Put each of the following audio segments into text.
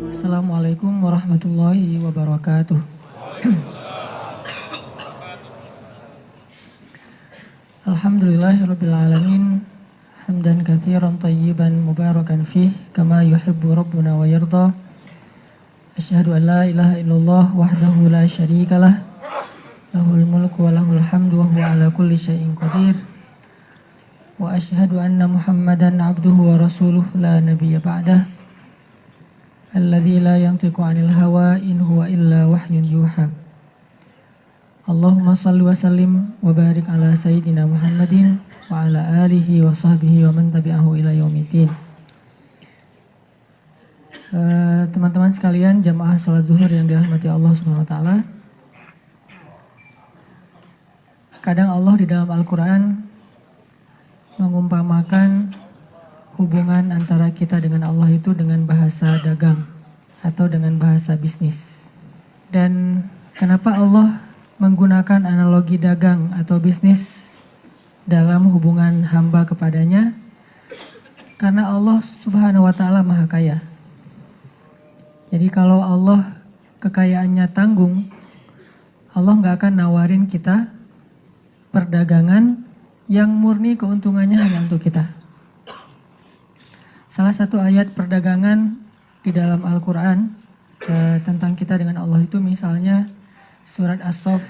Assalamualaikum warahmatullahi wabarakatuh. Alhamdulillahirabbil alamin. Hamdan katsiran thayyiban mubarakan fih kama yuhibbu rabbuna wa yarda. Asyhadu an la ilaha illallah wahdahu la syarikalah. Lahul mulku wa lahul hamdu wa huwa ala kulli syai'in qadir. Wa asyhadu anna Muhammadan abduhu wa rasuluh la nabiyya ba'dah. Alladzi la yantiqu 'anil hawa in huwa illa wahyun yuha. Allahumma shalli wa sallim wa barik ala sayyidina Muhammadin wa ala alihi wa sahbihi wa man tabi'ahu ila yaumiddin. Teman-teman sekalian, jamaah salat zuhur yang dirahmati Allah Subhanahu wa taala. Kadang Allah di dalam Al-Qur'an mengumpamakan hubungan antara kita dengan Allah itu dengan bahasa dagang atau dengan bahasa bisnis. Dan kenapa Allah menggunakan analogi dagang atau bisnis dalam hubungan hamba kepadanya? Karena Allah Subhanahu wa taala Maha Kaya. Jadi kalau Allah kekayaannya tanggung, Allah nggak akan nawarin kita perdagangan yang murni keuntungannya hanya untuk kita. Salah satu ayat perdagangan di dalam Al-Quran tentang kita dengan Allah itu misalnya surat As-Saff,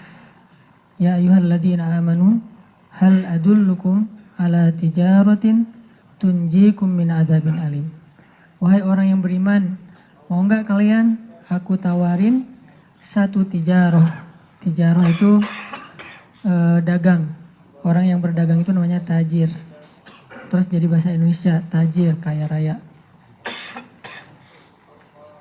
ya ayyuhalladzina amanu hal adullukum ala tijaratin tunjikum min azabin alim. Wahai orang yang beriman, mau enggak kalian aku tawarin satu tijarah. Tijarah itu dagang. Orang yang berdagang itu namanya tajir. Terus jadi bahasa Indonesia tajir, kaya raya.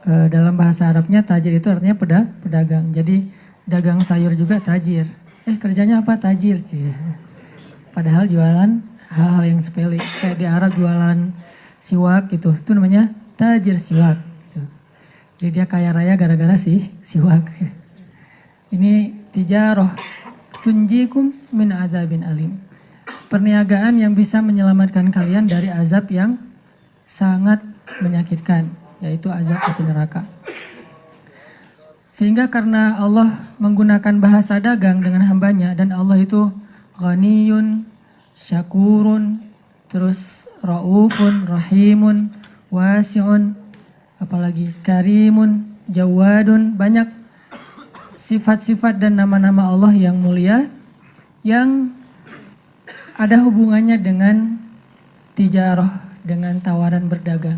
Dalam bahasa Arabnya tajir itu artinya pedagang. Jadi dagang sayur juga tajir. Kerjanya apa? Tajir. Padahal jualan hal-hal yang sepele. Kayak di Arab jualan siwak gitu. Itu namanya tajir siwak. Gitu. Jadi dia kaya raya gara-gara siwak. Ini tijarah. Tunjikum min azabin alim. Perniagaan yang bisa menyelamatkan kalian dari azab yang sangat menyakitkan, yaitu azab api neraka. Sehingga karena Allah menggunakan bahasa dagang dengan hambanya, dan Allah itu ghaniyun, syakurun, terus raufun, rahimun, wasi'un, apalagi karimun, jawadun, banyak sifat-sifat dan nama-nama Allah yang mulia yang ada hubungannya dengan tijarah, dengan tawaran berdagang.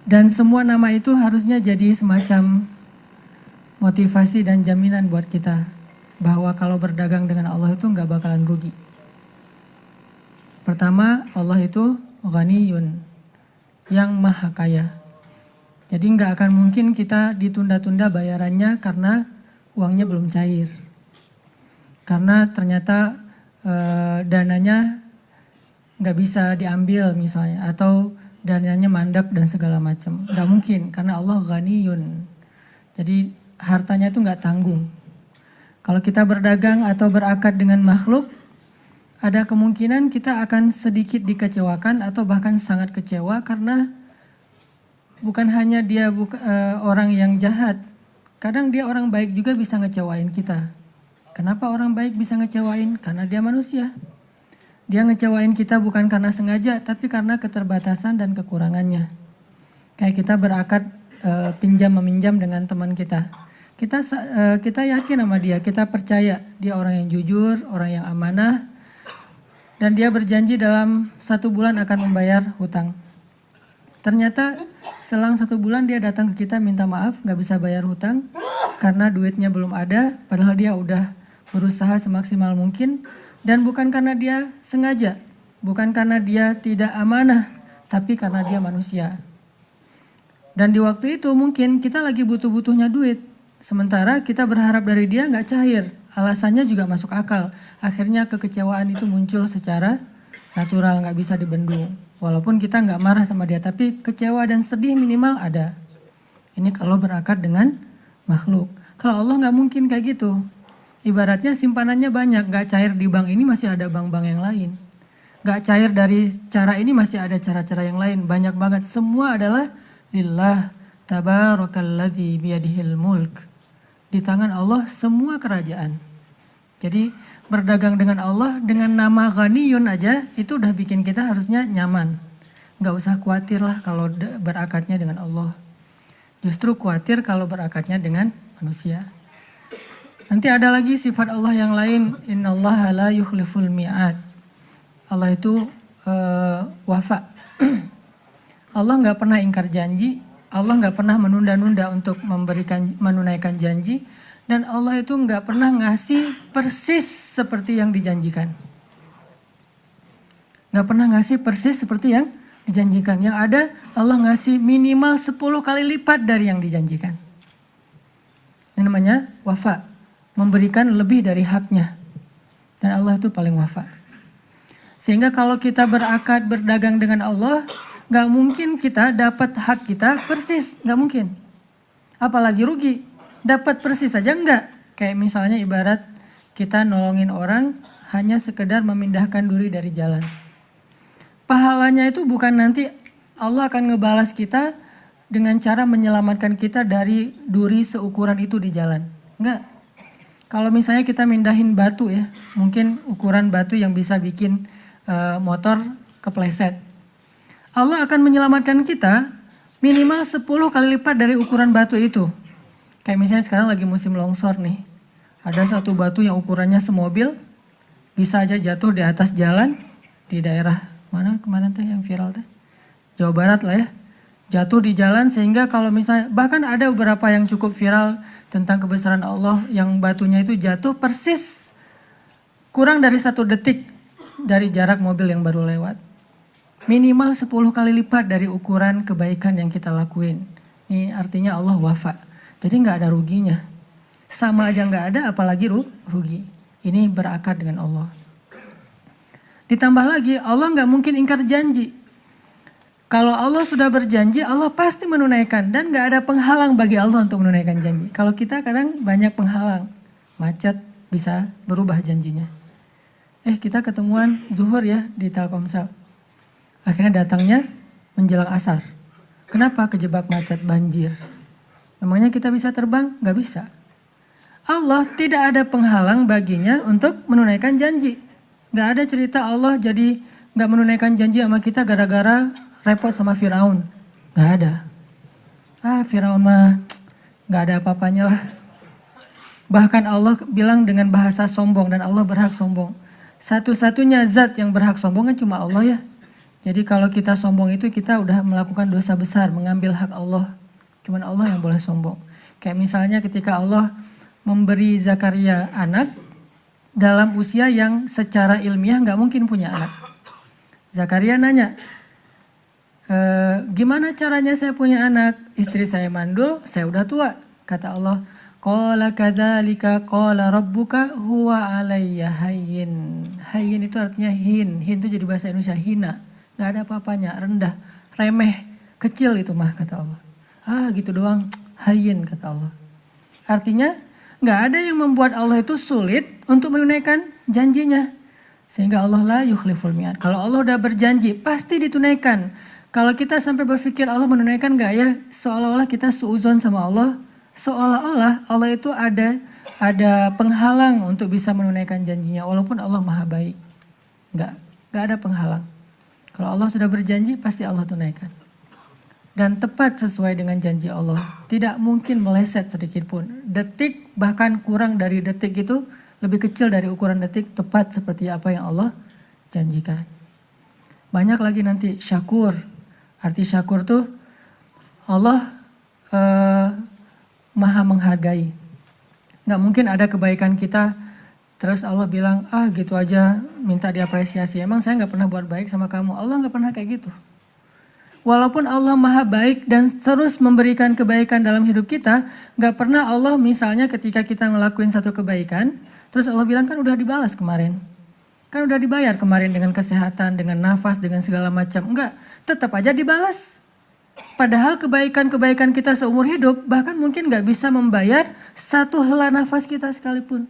Dan semua nama itu harusnya jadi semacam motivasi dan jaminan buat kita bahwa kalau berdagang dengan Allah itu nggak bakalan rugi. Pertama, Allah itu ghaniyun, yang maha kaya. Jadi nggak akan mungkin kita ditunda-tunda bayarannya karena uangnya belum cair. Karena ternyata dananya nggak bisa diambil misalnya, atau dananya mandek dan segala macam. Nggak mungkin, karena Allah ghaniyun. Jadi hartanya itu nggak tanggung. Kalau kita berdagang atau berakad dengan makhluk, ada kemungkinan kita akan sedikit dikecewakan atau bahkan sangat kecewa karena bukan hanya dia orang yang jahat, kadang dia orang baik juga bisa ngecewain kita. Kenapa orang baik bisa ngecewain? Karena dia manusia. Dia ngecewain kita bukan karena sengaja, tapi karena keterbatasan dan kekurangannya. Kayak kita berakad pinjam meminjam dengan teman kita. Kita yakin sama dia, kita percaya dia orang yang jujur, orang yang amanah, dan dia berjanji dalam 1 bulan akan membayar hutang. Ternyata selang 1 bulan dia datang ke kita minta maaf, gak bisa bayar hutang karena duitnya belum ada, padahal dia udah berusaha semaksimal mungkin. Dan bukan karena dia sengaja, bukan karena dia tidak amanah, tapi karena dia manusia. Dan di waktu itu mungkin kita lagi butuh-butuhnya duit, sementara kita berharap dari dia gak cair, alasannya juga masuk akal. Akhirnya kekecewaan itu muncul secara natural, gak bisa dibendung. Walaupun kita nggak marah sama dia, tapi kecewa dan sedih minimal ada. Ini kalau berakad dengan makhluk. Kalau Allah nggak mungkin kayak gitu. Ibaratnya simpanannya banyak, nggak cair di bank ini masih ada bank-bank yang lain. Gak cair dari cara ini, masih ada cara-cara yang lain. Banyak banget. Semua adalah lillah tabarakalladzi biyadihil mulk. Di tangan Allah semua kerajaan. Jadi berdagang dengan Allah dengan nama Ghaniyun aja itu udah bikin kita harusnya nyaman. Gak usah khawatir lah kalau berakadnya dengan Allah. Justru khawatir kalau berakadnya dengan manusia. Nanti ada lagi sifat Allah yang lain. Innallaha la yukhliful mi'ad. Allah itu wafa. Allah gak pernah ingkar janji. Allah gak pernah menunda-nunda untuk menunaikan janji. Dan Allah itu gak pernah ngasih persis seperti yang dijanjikan. Gak pernah ngasih persis seperti yang dijanjikan. Yang ada Allah ngasih minimal 10 kali lipat dari yang dijanjikan. Ini namanya wafa. Memberikan lebih dari haknya. Dan Allah itu paling wafa. Sehingga kalau kita berakad berdagang dengan Allah, gak mungkin kita dapat hak kita persis. Gak mungkin. Apalagi rugi. Dapat persis saja enggak. Kayak misalnya ibarat kita nolongin orang hanya sekedar memindahkan duri dari jalan. Pahalanya itu bukan nanti Allah akan ngebalas kita dengan cara menyelamatkan kita dari duri seukuran itu di jalan. Enggak. Kalau misalnya kita mindahin batu ya, mungkin ukuran batu yang bisa bikin motor kepleset. Allah akan menyelamatkan kita minimal 10 kali lipat dari ukuran batu itu. Kayak misalnya sekarang lagi musim longsor nih. Ada satu batu yang ukurannya semobil, bisa aja jatuh di atas jalan di daerah mana kemarin teh yang viral teh? Jawa Barat lah ya. Jatuh di jalan sehingga kalau misalnya, bahkan ada beberapa yang cukup viral tentang kebesaran Allah yang batunya itu jatuh persis kurang dari 1 detik dari jarak mobil yang baru lewat. Minimal 10 kali lipat dari ukuran kebaikan yang kita lakuin. Ini artinya Allah wafa. Jadi gak ada ruginya. Sama aja gak ada apalagi rugi. Ini berakad dengan Allah. Ditambah lagi Allah gak mungkin ingkar janji. Kalau Allah sudah berjanji, Allah pasti menunaikan. Dan gak ada penghalang bagi Allah untuk menunaikan janji. Kalau kita kadang banyak penghalang. Macet bisa berubah janjinya. Kita ketemuan zuhur ya di Telkomsel. Akhirnya datangnya menjelang asar. Kenapa? Kejebak macet banjir. Memangnya kita bisa terbang? Gak bisa. Allah tidak ada penghalang baginya untuk menunaikan janji. Gak ada cerita Allah jadi gak menunaikan janji sama kita gara-gara repot sama Firaun. Gak ada. Firaun mah gak ada apa-apanya lah. Bahkan Allah bilang dengan bahasa sombong dan Allah berhak sombong. Satu-satunya zat yang berhak sombong kan cuma Allah ya. Jadi kalau kita sombong itu kita udah melakukan dosa besar, mengambil hak Allah. Cuman Allah yang boleh sombong. Kayak misalnya ketika Allah memberi Zakaria anak dalam usia yang secara ilmiah gak mungkin punya anak. Zakaria nanya, gimana caranya saya punya anak? Istri saya mandul, saya udah tua. Kata Allah, qala kadzalika qala rabbuka huwa alayya hayyin. Hayyin itu artinya hin. Hin itu jadi bahasa Indonesia hina. Gak ada apa-apanya, rendah, remeh, kecil itu mah kata Allah. Gitu doang, hayyin kata Allah. Artinya gak ada yang membuat Allah itu sulit untuk menunaikan janjinya. Sehingga Allah la yukhliful mi'ad. Kalau Allah udah berjanji pasti ditunaikan. Kalau kita sampai berpikir Allah menunaikan gak ya, seolah-olah kita suuzon sama Allah. Seolah-olah Allah itu ada penghalang untuk bisa menunaikan janjinya. Walaupun Allah maha baik. Gak ada penghalang. Kalau Allah sudah berjanji pasti Allah tunaikan. Dan tepat sesuai dengan janji Allah. Tidak mungkin meleset sedikit pun. Detik bahkan kurang dari detik itu lebih kecil dari ukuran detik, tepat seperti apa yang Allah janjikan. Banyak lagi nanti syakur. Arti syakur tuh Allah maha menghargai. Gak mungkin ada kebaikan kita terus Allah bilang, gitu aja minta diapresiasi. Emang saya gak pernah buat baik sama kamu. Allah gak pernah kayak gitu. Walaupun Allah maha baik dan terus memberikan kebaikan dalam hidup kita, gak pernah Allah misalnya ketika kita ngelakuin satu kebaikan, terus Allah bilang kan udah dibalas kemarin. Kan udah dibayar kemarin dengan kesehatan, dengan nafas, dengan segala macam. Enggak, tetap aja dibalas. Padahal kebaikan-kebaikan kita seumur hidup bahkan mungkin gak bisa membayar satu hela nafas kita sekalipun.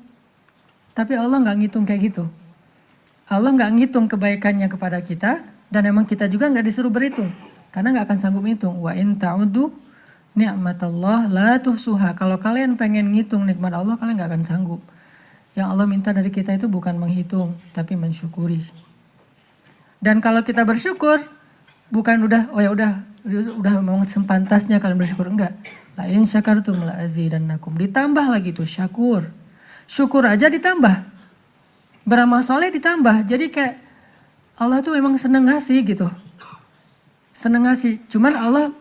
Tapi Allah gak ngitung kayak gitu. Allah nggak ngitung kebaikannya kepada kita, dan emang kita juga nggak disuruh berhitung, karena nggak akan sanggup ngitung. Wa in ta'udu ni'matallah la tuhsuha. Kalau kalian pengen ngitung nikmat Allah, kalian nggak akan sanggup. Yang Allah minta dari kita itu bukan menghitung, tapi mensyukuri. Dan kalau kita bersyukur, bukan udah memang sepantasnya kalian bersyukur, enggak. La in syakartum la azidannakum. Ditambah lagi tuh syakur. Syukur aja ditambah. Beramal soleh ditambah. Jadi kayak Allah tuh memang seneng ngasih gitu. Seneng ngasih. Cuman Allah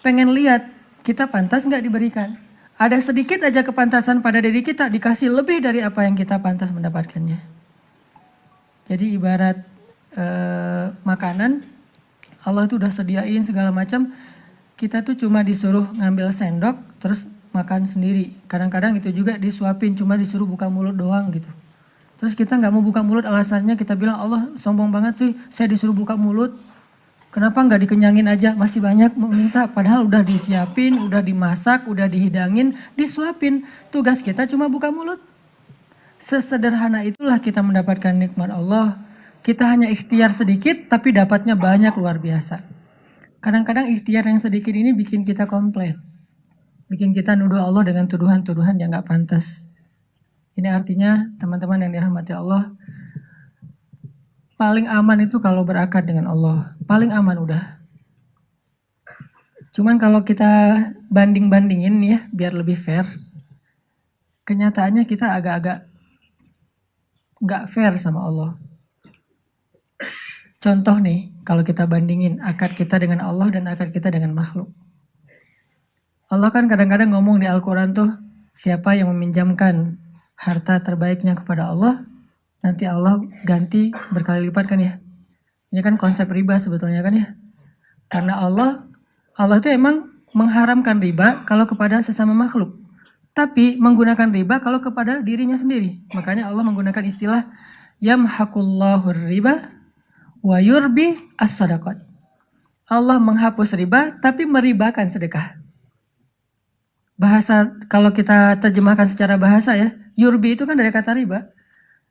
pengen lihat kita pantas nggak diberikan. Ada sedikit aja kepantasan pada diri kita, dikasih lebih dari apa yang kita pantas mendapatkannya. Jadi ibarat makanan, Allah tuh udah sediain segala macam. Kita tuh cuma disuruh ngambil sendok terus makan sendiri. Kadang-kadang itu juga disuapin, cuma disuruh buka mulut doang gitu. Terus kita nggak mau buka mulut, alasannya kita bilang Allah sombong banget sih, saya disuruh buka mulut. Kenapa nggak dikenyangin aja, masih banyak meminta, padahal udah disiapin, udah dimasak, udah dihidangin, disuapin. Tugas kita cuma buka mulut. Sesederhana itulah kita mendapatkan nikmat Allah. Kita hanya ikhtiar sedikit tapi dapatnya banyak, luar biasa. Kadang-kadang ikhtiar yang sedikit ini bikin kita komplain. Bikin kita nuduh Allah dengan tuduhan-tuduhan yang nggak pantas. Ini artinya teman-teman yang dirahmati Allah, paling aman itu kalau berakad dengan Allah. Paling aman udah. Cuman kalau kita banding-bandingin ya, biar lebih fair. Kenyataannya kita agak-agak gak fair sama Allah. Contoh nih, kalau kita bandingin akad kita dengan Allah dan akad kita dengan makhluk. Allah kan kadang-kadang ngomong di Al-Quran tuh, siapa yang meminjamkan harta terbaiknya kepada Allah, nanti Allah ganti berkali lipat kan ya. Ini kan konsep riba sebetulnya kan ya. Karena Allah itu emang mengharamkan riba kalau kepada sesama makhluk. Tapi menggunakan riba kalau kepada dirinya sendiri. Makanya Allah menggunakan istilah yamhaqullahu riba wa yurbi as-sadaqat. Allah menghapus riba tapi meribakan sedekah. Bahasa kalau kita terjemahkan secara bahasa ya, yurbi itu kan dari kata riba.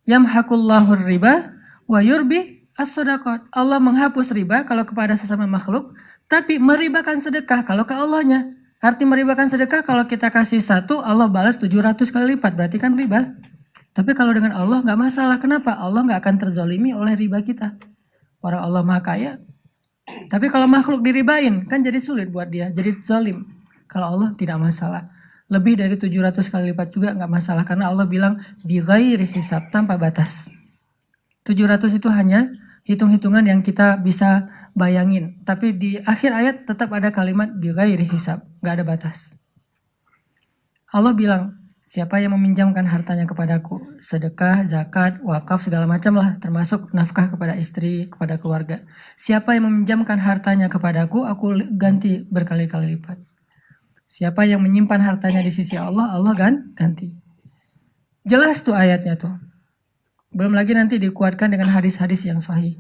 Yamhaqullahu riba wa yurbi as-sadaqat. Allah menghapus riba kalau kepada sesama makhluk, tapi meribakan sedekah kalau ke Allahnya. Arti meribakan sedekah, kalau kita kasih 1, Allah balas 700 kali lipat, berarti kan riba. Tapi kalau dengan Allah nggak masalah. Kenapa? Allah nggak akan terzolimi oleh riba kita. Orang Allah maha kaya. Tapi kalau makhluk diribain, kan jadi sulit buat dia, jadi zolim. Kalau Allah tidak masalah. Lebih dari 700 kali lipat juga nggak masalah, karena Allah bilang bighairi hisab, tanpa batas. 700 itu hanya hitung-hitungan yang kita bisa bayangin. Tapi di akhir ayat tetap ada kalimat bighairi hisab, nggak ada batas. Allah bilang, siapa yang meminjamkan hartanya kepadaku, sedekah, zakat, wakaf, segala macam lah, termasuk nafkah kepada istri, kepada keluarga. Siapa yang meminjamkan hartanya kepadaku, aku ganti berkali-kali lipat. Siapa yang menyimpan hartanya di sisi Allah, Allah ganti. Jelas tuh ayatnya tuh. Belum lagi nanti dikuatkan dengan hadis-hadis yang sahih.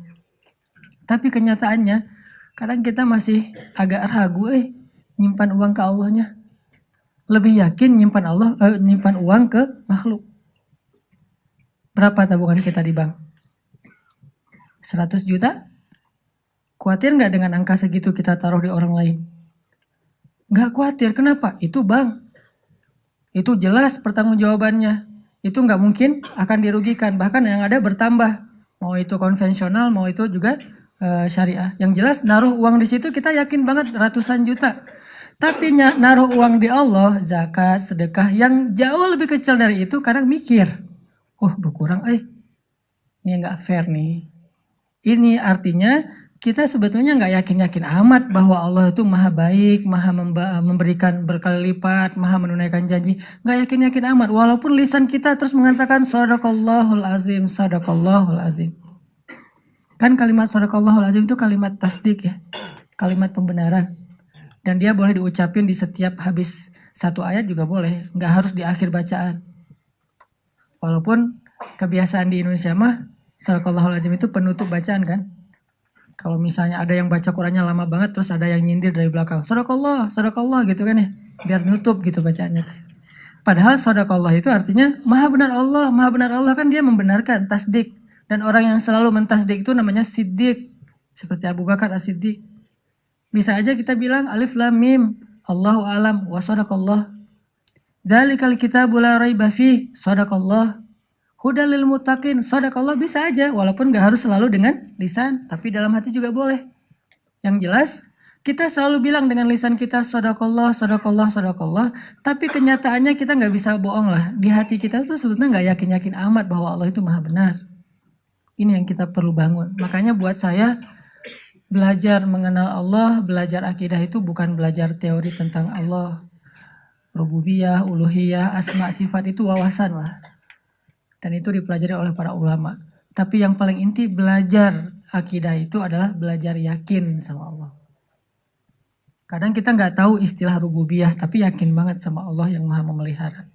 Tapi kenyataannya, kadang kita masih agak ragu, nyimpan uang ke Allahnya. Lebih yakin nyimpan uang ke makhluk. Berapa tabungan kita di bank? 100 juta? Khawatir nggak dengan angka segitu kita taruh di orang lain? Nggak khawatir, kenapa? Itu bank. Itu jelas pertanggungjawabannya. Itu nggak mungkin akan dirugikan, bahkan yang ada bertambah. Mau itu konvensional, mau itu juga syariah. Yang jelas naruh uang di situ kita yakin banget ratusan juta. Tapi naruh uang di Allah, zakat, sedekah yang jauh lebih kecil dari itu, kadang mikir, berkurang, ini nggak fair nih. Ini artinya kita sebetulnya nggak yakin-yakin amat bahwa Allah itu maha baik, maha memberikan berkali lipat, maha menunaikan janji. Nggak yakin-yakin amat, walaupun lisan kita terus mengatakan sadaqallahul azim, sadaqallahul azim. Kan kalimat sadaqallahul azim itu kalimat tasdik ya, kalimat pembenaran. Dan dia boleh diucapin di setiap habis satu ayat juga boleh, nggak harus di akhir bacaan. Walaupun kebiasaan di Indonesia mah, sadaqallahul azim itu penutup bacaan kan. Kalau misalnya ada yang baca Qurannya lama banget, terus ada yang nyindir dari belakang, sadaqallah, sadaqallah gitu kan ya, biar nutup gitu bacaannya. Padahal sadaqallah itu artinya maha benar Allah kan dia membenarkan, tasdik, Dan orang yang selalu mentasdik itu namanya siddiq. Seperti Abu Bakar as-Siddiq. Bisa aja kita bilang alif lam mim, Allahu alam wa sadaqallah. Dzalikal kitabu la raiba fih, sadaqallah. Hudal lil muttaqin, sadaqallah, bisa aja walaupun gak harus selalu dengan lisan, tapi dalam hati juga boleh. Yang jelas kita selalu bilang dengan lisan kita sadaqallah, sadaqallah, sadaqallah, tapi kenyataannya kita nggak bisa bohong lah. Di hati kita tuh sebetulnya nggak yakin-yakin amat bahwa Allah itu maha benar. Ini yang kita perlu bangun. Makanya buat saya belajar mengenal Allah, belajar akidah itu bukan belajar teori tentang Allah. Rububiyah, uluhiyah, asma, sifat itu wawasan lah. Dan itu dipelajari oleh para ulama. Tapi yang paling inti belajar akidah itu adalah belajar yakin sama Allah. Kadang kita nggak tahu istilah rububiyah, tapi yakin banget sama Allah yang maha memelihara.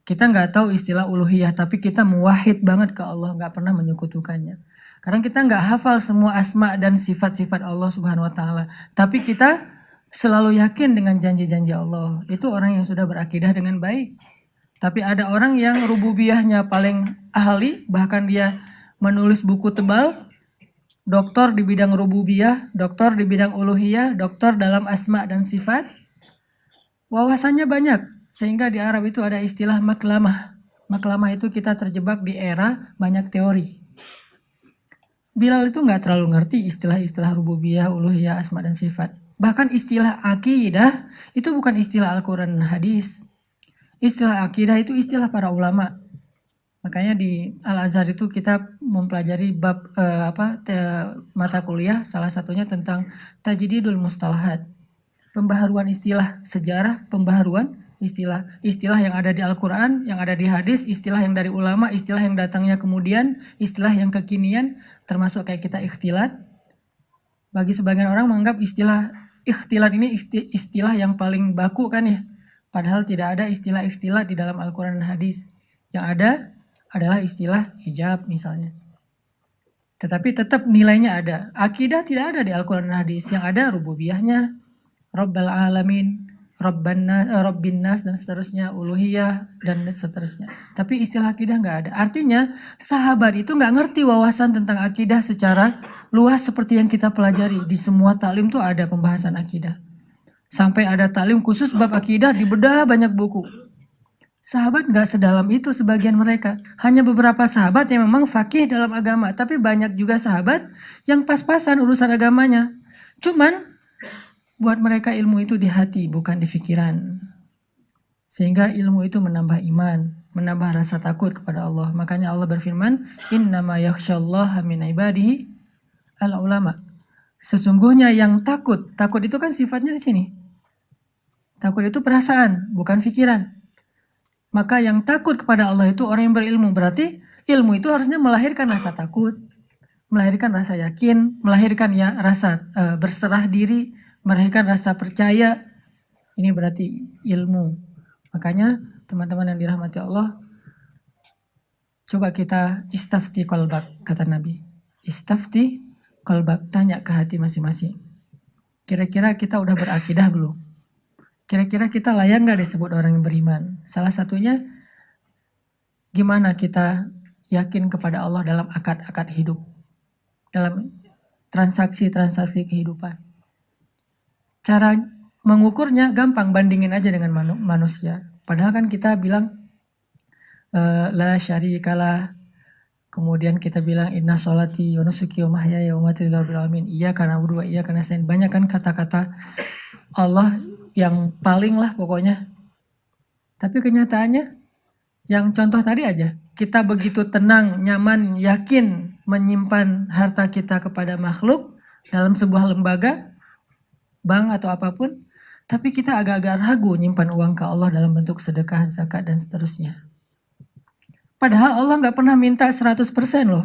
Kita nggak tahu istilah uluhiyah, tapi kita muwahhid banget ke Allah, nggak pernah menyekutukannya. Kadang kita nggak hafal semua asma dan sifat-sifat Allah Subhanahu Wa Taala, tapi kita selalu yakin dengan janji-janji Allah. Itu orang yang sudah berakidah dengan baik. Tapi ada orang yang rububiyahnya paling ahli, bahkan dia menulis buku tebal, doktor di bidang rububiyah, doktor di bidang uluhiyah, doktor dalam asma dan sifat. Wawasannya banyak, sehingga di Arab itu ada istilah maklamah. Maklamah itu kita terjebak di era banyak teori. Bilal itu nggak terlalu ngerti istilah-istilah rububiyah, uluhiyah, asma dan sifat. Bahkan istilah akidah itu bukan istilah Al-Quran dan hadis. Istilah akidah itu istilah para ulama. Makanya di Al-Azhar itu kita mempelajari bab mata kuliah, salah satunya tentang tajdidul mustalahat. Pembaharuan istilah, sejarah pembaharuan istilah. Istilah yang ada di Al-Quran, yang ada di hadis, istilah yang dari ulama, istilah yang datangnya kemudian, istilah yang kekinian, termasuk kayak kita ikhtilat. Bagi sebagian orang menganggap istilah ikhtilat ini istilah yang paling baku kan ya. Padahal tidak ada istilah ikhtilat di dalam Al-Quran dan hadis. Yang ada adalah istilah hijab misalnya. Tetapi tetap nilainya ada. Akidah tidak ada di Al-Quran dan hadis. Yang ada rububiyahnya, Rabbal Alamin, Rabbin Nas dan seterusnya, uluhiyah dan seterusnya. Tapi istilah akidah nggak ada. Artinya sahabat itu nggak ngerti wawasan tentang akidah secara luas seperti yang kita pelajari. Di semua taklim tuh ada pembahasan akidah. Sampai ada taklim khusus bab akidah, dibedah banyak buku. Sahabat nggak sedalam itu sebagian mereka. Hanya beberapa sahabat yang memang fakih dalam agama. Tapi banyak juga sahabat yang pas-pasan urusan agamanya. Cuman buat mereka ilmu itu di hati, bukan di pikiran. Sehingga ilmu itu menambah iman, menambah rasa takut kepada Allah. Makanya Allah berfirman, innama yakhsyallaha min ibadihi al-ulama. Sesungguhnya yang takut itu kan sifatnya di sini. Takut itu perasaan, bukan pikiran. Maka yang takut kepada Allah itu orang yang berilmu. Berarti ilmu itu harusnya melahirkan rasa takut, melahirkan rasa yakin, melahirkan ya rasa berserah diri, melahirkan rasa percaya. Ini berarti ilmu. Makanya teman-teman yang dirahmati Allah, coba kita istafti qalbak, kata Nabi. Istafti qalbak, tanya ke hati masing-masing. Kira-kira kita udah berakidah belum? Kira-kira kita layak gak disebut orang yang beriman? Salah satunya, gimana kita yakin kepada Allah dalam akad-akad hidup, dalam transaksi-transaksi kehidupan. Cara mengukurnya gampang, bandingin aja dengan manusia. Padahal kan kita bilang, la syarikalah, kemudian kita bilang inna sholati wa nusuki wa mahyaya wa mamati lillahi rabbil alamin. Iya karena berdua, iya karena saya. Banyak kan kata-kata Allah yang paling lah pokoknya. Tapi kenyataannya yang contoh tadi aja, kita begitu tenang, nyaman, yakin menyimpan harta kita kepada makhluk dalam sebuah lembaga, bank atau apapun, tapi kita agak-agak ragu nyimpan uang ke Allah dalam bentuk sedekah, zakat dan seterusnya. Padahal Allah nggak pernah minta 100% loh.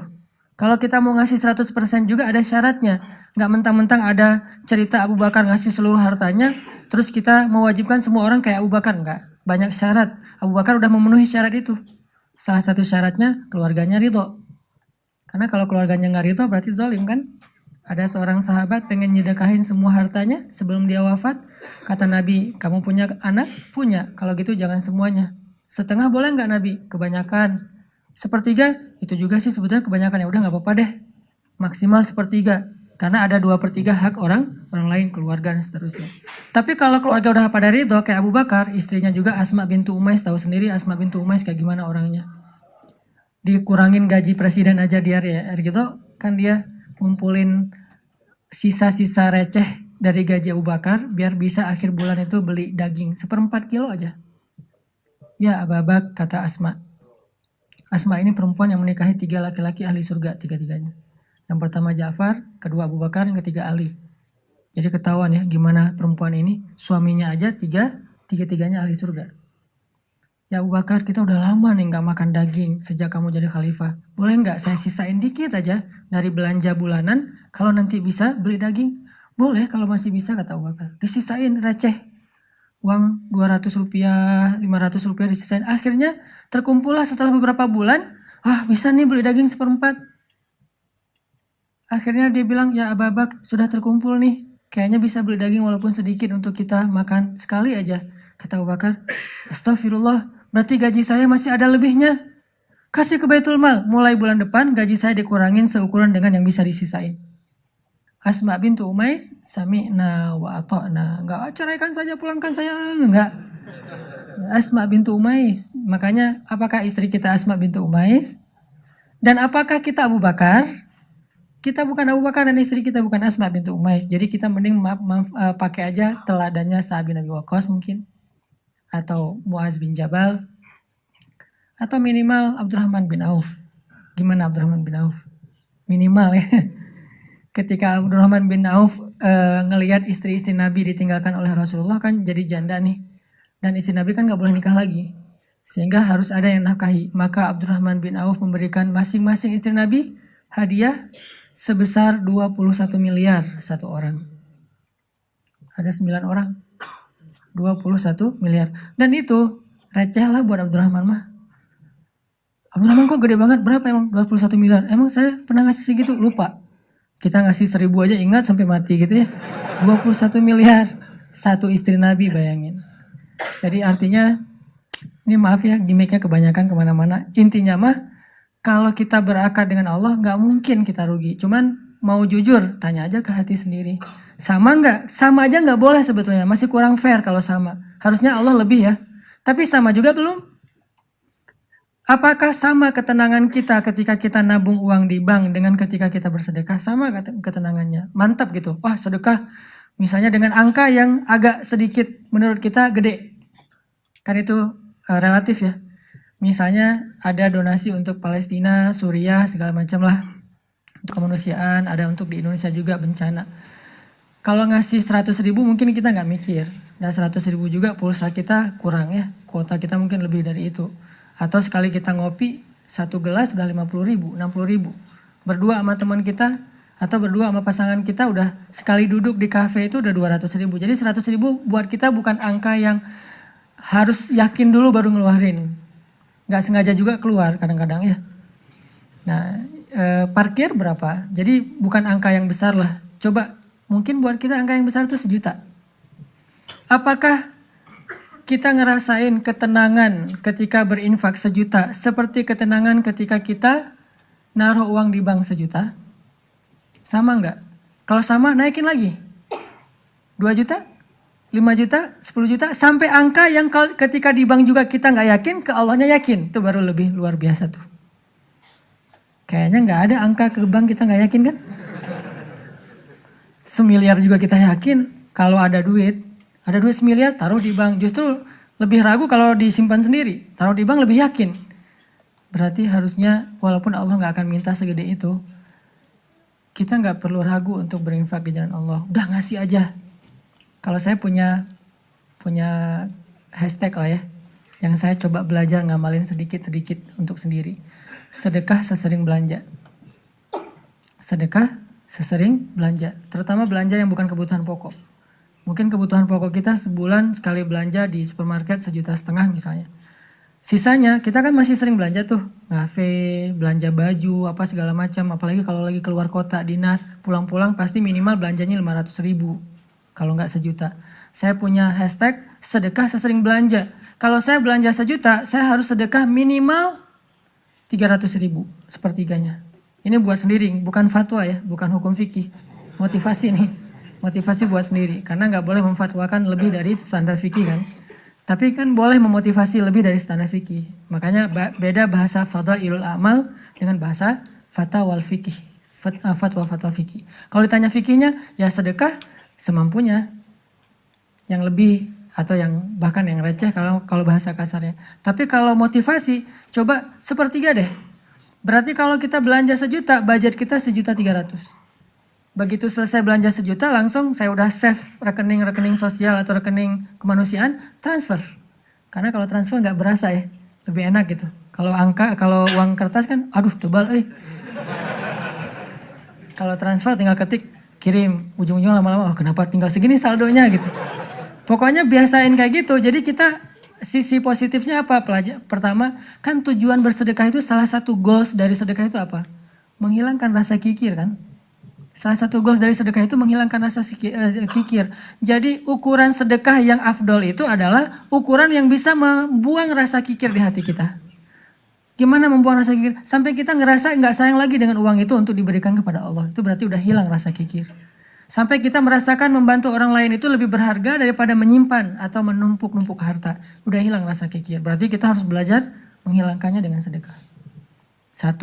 Kalau kita mau ngasih 100% juga ada syaratnya. Nggak mentang-mentang ada cerita Abu Bakar ngasih seluruh hartanya, terus kita mewajibkan semua orang kayak Abu Bakar. Nggak. Banyak syarat. Abu Bakar udah memenuhi syarat itu. Salah satu syaratnya keluarganya ridho. Karena kalau keluarganya nggak ridho berarti zalim kan? Ada seorang sahabat pengen nyedekahin semua hartanya sebelum dia wafat. Kata Nabi, kamu punya anak? Punya. Kalau gitu jangan semuanya. Setengah boleh nggak Nabi? Kebanyakan. Sepertiga itu juga sih sebetulnya kebanyakan, ya udah nggak apa-apa deh. Maksimal sepertiga. Karena ada 2/3 hak orang lain, keluarga dan seterusnya. Tapi kalau keluarga udah pada ridho kayak Abu Bakar, istrinya juga Asma bintu Umais, tahu sendiri Asma bintu Umais kayak gimana orangnya. Dikurangin gaji presiden aja dia ya, gitu kan dia ngumpulin sisa-sisa receh dari gaji Abu Bakar biar bisa akhir bulan itu beli daging 1/4 kilo aja. Ya Ababak, kata Asma. Asma ini perempuan yang menikahi 3 laki-laki ahli surga tiga-tiganya. Yang pertama Ja'far, kedua Abu Bakar, yang ketiga Ali. Jadi ketahuan ya gimana perempuan ini, suaminya aja tiga-tiganya ahli surga. Ya Abu Bakar, kita udah lama nih nggak makan daging sejak kamu jadi khalifah. Boleh nggak saya sisain dikit aja dari belanja bulanan, kalau nanti bisa beli daging? Boleh kalau masih bisa, kata Abu Bakar. Disisain receh. Uang 200 rupiah, 500 rupiah disisain. Akhirnya terkumpullah setelah beberapa bulan. Bisa nih beli daging 1/4. Akhirnya dia bilang, ya Abu Bakar, sudah terkumpul nih. Kayaknya bisa beli daging walaupun sedikit untuk kita makan sekali aja. Kata Abu Bakar, astagfirullah, berarti gaji saya masih ada lebihnya. Kasih ke Baitul Mal, mulai bulan depan gaji saya dikurangin seukuran dengan yang bisa disisain. Asma bintu Umais, sami'na wa ata'na. Enggak, ceraikan saja, pulangkan saya. Enggak. Asma bintu Umais. Makanya, apakah istri kita Asma bintu Umais? Dan apakah kita Abu Bakar? Kita bukan Abu Bakar dan istri kita bukan Asma bintu Umais. Jadi kita mending pakai aja teladannya Sa'ad bin Abi Waqqas mungkin. Atau Muaz bin Jabal. Atau minimal Abdurrahman bin Auf. Gimana Abdurrahman bin Auf? Minimal ya. Ketika Abdurrahman bin Auf ngelihat istri-istri Nabi ditinggalkan oleh Rasulullah kan jadi janda nih. Dan istri Nabi kan gak boleh nikah lagi. Sehingga harus ada yang nafkahi. Maka Abdurrahman bin Auf memberikan masing-masing istri Nabi hadiah sebesar 21 miliar satu orang. Ada 9 orang. 21 miliar. Dan itu receh lah buat Abdurrahman mah. Abdurrahman kok gede banget, berapa emang 21 miliar? Emang saya pernah ngasih segitu? Lupa. Kita ngasih 1.000 aja ingat sampai mati gitu ya. 21 miliar. Satu istri Nabi, bayangin. Jadi artinya, ini maaf ya gimmicknya kebanyakan kemana-mana. Intinya mah, kalau kita berakar dengan Allah gak mungkin kita rugi. Cuman mau jujur, tanya aja ke hati sendiri. Sama nggak? Sama aja nggak boleh sebetulnya. Masih kurang fair kalau sama. Harusnya Allah lebih ya. Tapi sama juga belum. Apakah sama ketenangan kita ketika kita nabung uang di bank dengan ketika kita bersedekah? Sama ketenangannya. Mantap gitu. Wah sedekah misalnya dengan angka yang agak sedikit menurut kita gede. Kan itu relatif ya. Misalnya ada donasi untuk Palestina, Suriah, segala macam lah. Untuk kemanusiaan, ada untuk di Indonesia juga bencana. Kalau ngasih 100.000 mungkin kita nggak mikir. Dan 100.000 juga pulsa kita kurang ya. Kuota kita mungkin lebih dari itu. Atau sekali kita ngopi, 1 gelas udah 50.000, 60.000. Berdua sama teman kita, atau berdua sama pasangan kita udah sekali duduk di kafe itu udah 200.000. Jadi 100.000 buat kita bukan angka yang harus yakin dulu baru ngeluarin. Nggak sengaja juga keluar kadang-kadang ya. Nah, parkir berapa? Jadi bukan angka yang besar lah. Coba mungkin buat kita angka yang besar itu 1 juta. Apakah kita ngerasain ketenangan ketika berinfak 1 juta seperti ketenangan ketika kita naruh uang di bank 1 juta? Sama nggak? Kalau sama naikin lagi. 2 juta, 5 juta, 10 juta, sampai angka yang ketika di bank juga kita nggak yakin, ke Allahnya yakin. Itu baru lebih luar biasa tuh. Kayaknya nggak ada angka ke bank kita nggak yakin kan? 1 miliar juga kita yakin. Kalau ada duit 1 miliar taruh di bank. Justru lebih ragu kalau disimpan sendiri. Taruh di bank lebih yakin. Berarti harusnya walaupun Allah nggak akan minta segede itu, kita nggak perlu ragu untuk berinfak di jalan Allah. Udah ngasih aja. Kalau saya punya hashtag lah ya, yang saya coba belajar ngamalin sedikit-sedikit untuk sendiri. Sedekah sesering belanja. Sedekah sesering belanja. Terutama belanja yang bukan kebutuhan pokok. Mungkin kebutuhan pokok kita sebulan sekali belanja di supermarket 1,5 juta misalnya. Sisanya kita kan masih sering belanja tuh, ngafe, belanja baju, apa segala macam. Apalagi kalau lagi keluar kota, dinas, pulang-pulang pasti minimal belanjanya 500.000. Kalau nggak 1 juta. Saya punya hashtag sedekah sesering belanja. Kalau saya belanja 1 juta, saya harus sedekah minimal 300.000 sepertiganya. Ini buat sendiri, bukan fatwa ya, bukan hukum fikih. Motivasi nih, motivasi buat sendiri. Karena nggak boleh memfatwakan lebih dari standar fikih kan. Tapi kan boleh memotivasi lebih dari standar fikih. Makanya beda bahasa fadhailul amal dengan bahasa fatwa fikih. Fatwa fikih. Kalau ditanya fikihnya, ya sedekah semampunya. Yang lebih atau yang bahkan yang receh kalau bahasa kasarnya. Tapi kalau motivasi, coba sepertiga deh. Berarti kalau kita belanja 1 juta, budget kita 1.300.000. Begitu selesai belanja 1 juta, langsung saya udah save rekening sosial atau rekening kemanusiaan, transfer. Karena kalau transfer nggak berasa ya, lebih enak gitu. Kalau uang kertas kan, aduh tebal Kalau transfer tinggal ketik, kirim, ujung-ujungnya lama-lama, kenapa tinggal segini saldonya gitu. Pokoknya biasain kayak gitu, jadi kita sisi positifnya apa? Pertama, kan tujuan bersedekah itu salah satu goals dari sedekah itu apa? Menghilangkan rasa kikir kan? Salah satu goals dari sedekah itu menghilangkan rasa kikir. Jadi ukuran sedekah yang afdol itu adalah ukuran yang bisa membuang rasa kikir di hati kita. Gimana membuang rasa kikir? Sampai kita ngerasa nggak sayang lagi dengan uang itu untuk diberikan kepada Allah. Itu berarti udah hilang rasa kikir. Sampai kita merasakan membantu orang lain itu lebih berharga daripada menyimpan atau menumpuk-numpuk harta. Udah hilang rasa kikir. Berarti kita harus belajar menghilangkannya dengan sedekah. 1.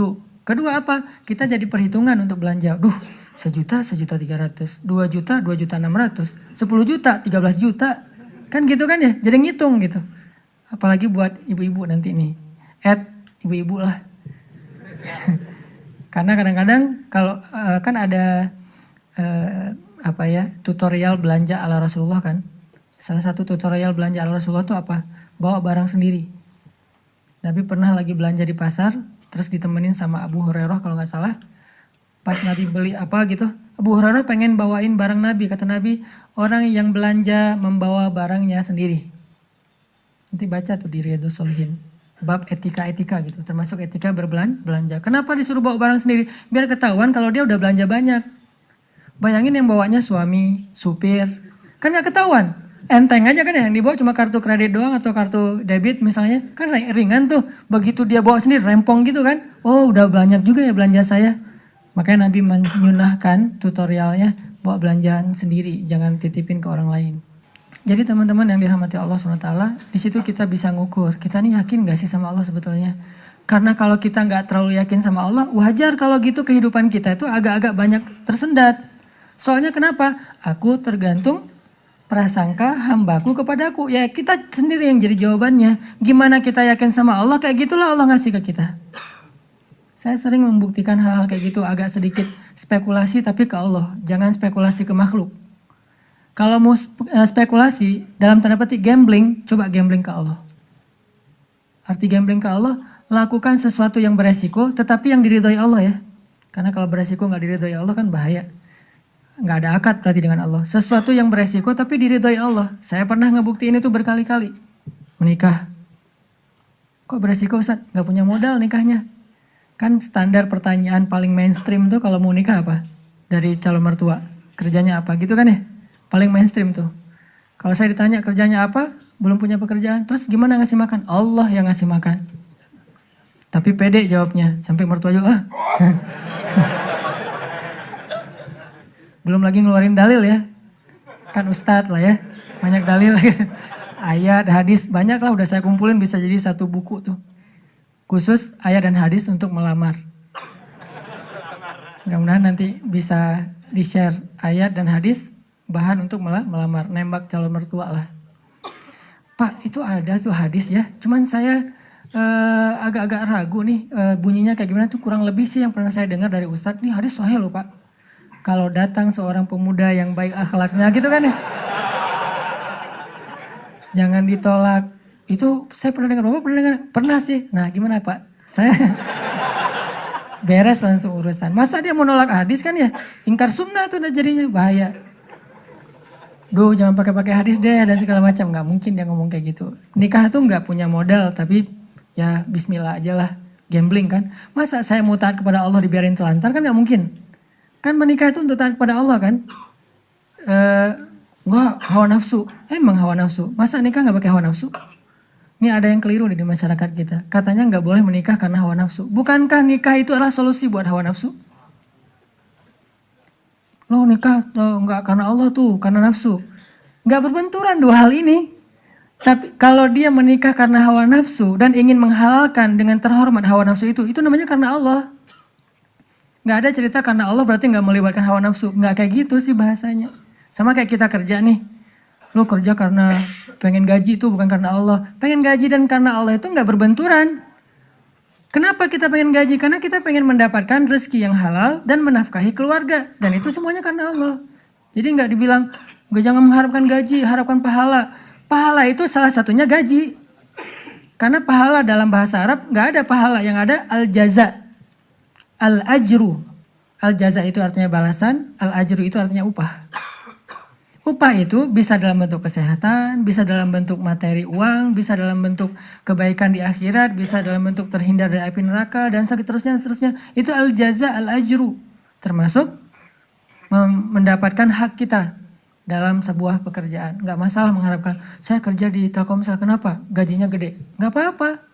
Kedua apa? Kita jadi perhitungan untuk belanja. 1 juta, 1.300.000. 2 juta, 2.600.000. 10 juta, 13 juta. Kan gitu kan ya? Jadi ngitung gitu. Apalagi buat ibu-ibu nanti nih. Ibu-ibu lah. Karena kadang-kadang kalau kan ada tutorial belanja ala Rasulullah kan. Salah satu tutorial belanja ala Rasulullah itu apa? Bawa barang sendiri. Nabi pernah lagi belanja di pasar, terus ditemenin sama Abu Hurairah kalau nggak salah. Pas Nabi beli apa gitu, Abu Hurairah pengen bawain barang Nabi. Kata Nabi, orang yang belanja membawa barangnya sendiri. Nanti baca tuh di Riyadhus Shalihin. Bab etika-etika gitu, termasuk etika berbelanja. Kenapa disuruh bawa barang sendiri? Biar ketahuan kalau dia udah belanja banyak. Bayangin yang bawanya suami, supir, kan gak ketahuan. Enteng aja kan ya, yang dibawa cuma kartu kredit doang atau kartu debit misalnya. Kan ringan tuh, begitu dia bawa sendiri rempong gitu kan. Oh udah banyak juga ya belanja saya. Makanya Nabi menyunahkan tutorialnya bawa belanjaan sendiri, jangan titipin ke orang lain. Jadi teman-teman yang dirahmati Allah SWT, di situ kita bisa ngukur, kita nih yakin gak sih sama Allah sebetulnya? Karena kalau kita gak terlalu yakin sama Allah, wajar kalau gitu kehidupan kita itu agak-agak banyak tersendat. Soalnya kenapa? Aku tergantung prasangka hambaku kepadaku. Ya kita sendiri yang jadi jawabannya. Gimana kita yakin sama Allah, kayak gitulah Allah ngasih ke kita. Saya sering membuktikan hal-hal kayak gitu, agak sedikit spekulasi tapi ke Allah. Jangan spekulasi ke makhluk. Kalau mau spekulasi, dalam tanda petik gambling, coba gambling ke Allah. Arti gambling ke Allah, lakukan sesuatu yang beresiko, tetapi yang diridhoi Allah ya. Karena kalau beresiko nggak diridhoi Allah kan bahaya. Nggak ada akad berarti dengan Allah. Sesuatu yang beresiko tapi diridhoi Allah. Saya pernah ngebuktiin itu berkali-kali. Menikah. Kok beresiko Ustaz? Nggak punya modal nikahnya. Kan standar pertanyaan paling mainstream tuh kalau mau nikah apa? Dari calon mertua. Kerjanya apa gitu kan ya? Paling mainstream tuh. Kalau saya ditanya kerjanya apa, belum punya pekerjaan, terus gimana ngasih makan? Allah yang ngasih makan. Tapi pede jawabnya, sampai mertua juga, belum lagi ngeluarin dalil ya. Kan ustadz lah ya, banyak dalil. Ayat, hadis, banyak lah udah saya kumpulin bisa jadi satu buku tuh. Khusus ayat dan hadis untuk melamar. Mudah-mudahan nanti bisa di-share ayat dan hadis bahan untuk melamar, nembak calon mertua lah. Pak, itu ada tuh hadis ya. Cuman saya agak-agak ragu nih bunyinya kayak gimana tuh, kurang lebih sih yang pernah saya dengar dari Ustadz. Nih hadis sahih loh Pak. Kalau datang seorang pemuda yang baik akhlaknya gitu kan ya. Jangan ditolak. Itu saya pernah dengar, Bapak pernah dengar? Pernah sih. Nah gimana Pak? Saya beres langsung urusan. Masa dia mau nolak hadis kan ya? Ingkar sunnah tuh udah jadinya bahaya. Jangan pakai hadis deh dan segala macam. Nggak mungkin dia ngomong kayak gitu. Nikah tuh nggak punya modal, tapi ya bismillah aja lah. Gambling kan. Masa saya mau taat kepada Allah dibiarin telantar kan nggak mungkin. Kan menikah itu untuk taat kepada Allah kan. Nggak hawa nafsu. Emang hawa nafsu. Masa nikah nggak pakai hawa nafsu? Ini ada yang keliru di masyarakat kita. Katanya nggak boleh menikah karena hawa nafsu. Bukankah nikah itu adalah solusi buat hawa nafsu? Lo nikah nggak karena Allah tuh, karena nafsu. Nggak berbenturan dua hal ini. Tapi kalau dia menikah karena hawa nafsu dan ingin menghalalkan dengan terhormat hawa nafsu itu namanya karena Allah. Nggak ada cerita karena Allah berarti nggak melibatkan hawa nafsu. Nggak kayak gitu sih bahasanya. Sama kayak kita kerja nih. Lo kerja karena pengen gaji itu bukan karena Allah. Pengen gaji dan karena Allah itu nggak berbenturan. Kenapa kita pengen gaji? Karena kita pengen mendapatkan rezeki yang halal dan menafkahi keluarga. Dan itu semuanya karena Allah. Jadi nggak dibilang, jangan mengharapkan gaji, harapkan pahala. Pahala itu salah satunya gaji. Karena pahala dalam bahasa Arab nggak ada pahala, yang ada al-jaza. Al-ajru. Al-jaza itu artinya balasan, al-ajru itu artinya upah. Upah itu bisa dalam bentuk kesehatan, bisa dalam bentuk materi uang, bisa dalam bentuk kebaikan di akhirat, bisa dalam bentuk terhindar dari api neraka, dan seterusnya. Itu al-jaza, al-ajru. Termasuk mendapatkan hak kita dalam sebuah pekerjaan. Nggak masalah mengharapkan, saya kerja di Telkomsel, kenapa? Gajinya gede. Nggak apa-apa.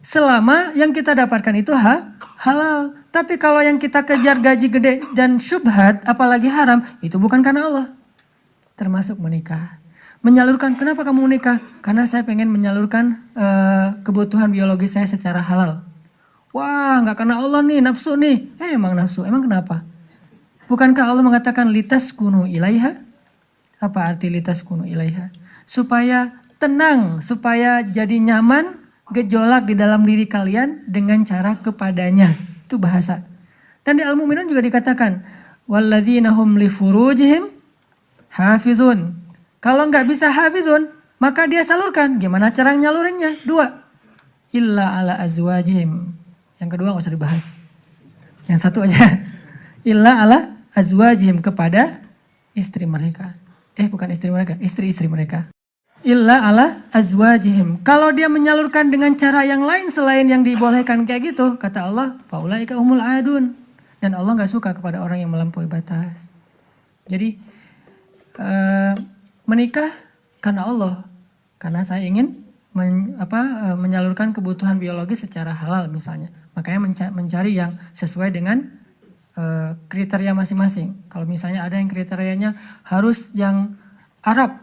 Selama yang kita dapatkan itu halal. Tapi kalau yang kita kejar gaji gede dan syubhat, apalagi haram, itu bukan karena Allah. Termasuk menikah. Menyalurkan, kenapa kamu menikah? Karena saya pengen menyalurkan kebutuhan biologis saya secara halal. Wah, nggak karena Allah nih, nafsu nih. Emang nafsu, emang kenapa? Bukankah Allah mengatakan litas kunu ilaiha? Apa arti litas kunu ilaiha? Supaya tenang, supaya jadi nyaman, gejolak di dalam diri kalian dengan cara kepadanya. Itu bahasa. Dan di Al-Mu'minun juga dikatakan, walladzina hum li furujihim hafizun. Kalau nggak bisa hafizun, maka dia salurkan. Gimana cara nyalurinnya? 2. Illa ala azwajihim. Yang kedua nggak usah dibahas. Yang satu aja. Illa ala azwajihim, kepada istri mereka. Bukan istri mereka, istri-istri mereka. Illa ala azwajihim. Kalau dia menyalurkan dengan cara yang lain selain yang dibolehkan kayak gitu, kata Allah, faulaika humul adun. Dan Allah nggak suka kepada orang yang melampaui batas. Jadi menikah karena Allah, karena saya ingin menyalurkan kebutuhan biologis secara halal misalnya. Makanya mencari yang sesuai dengan kriteria masing-masing. Kalau misalnya ada yang kriterianya harus yang Arab,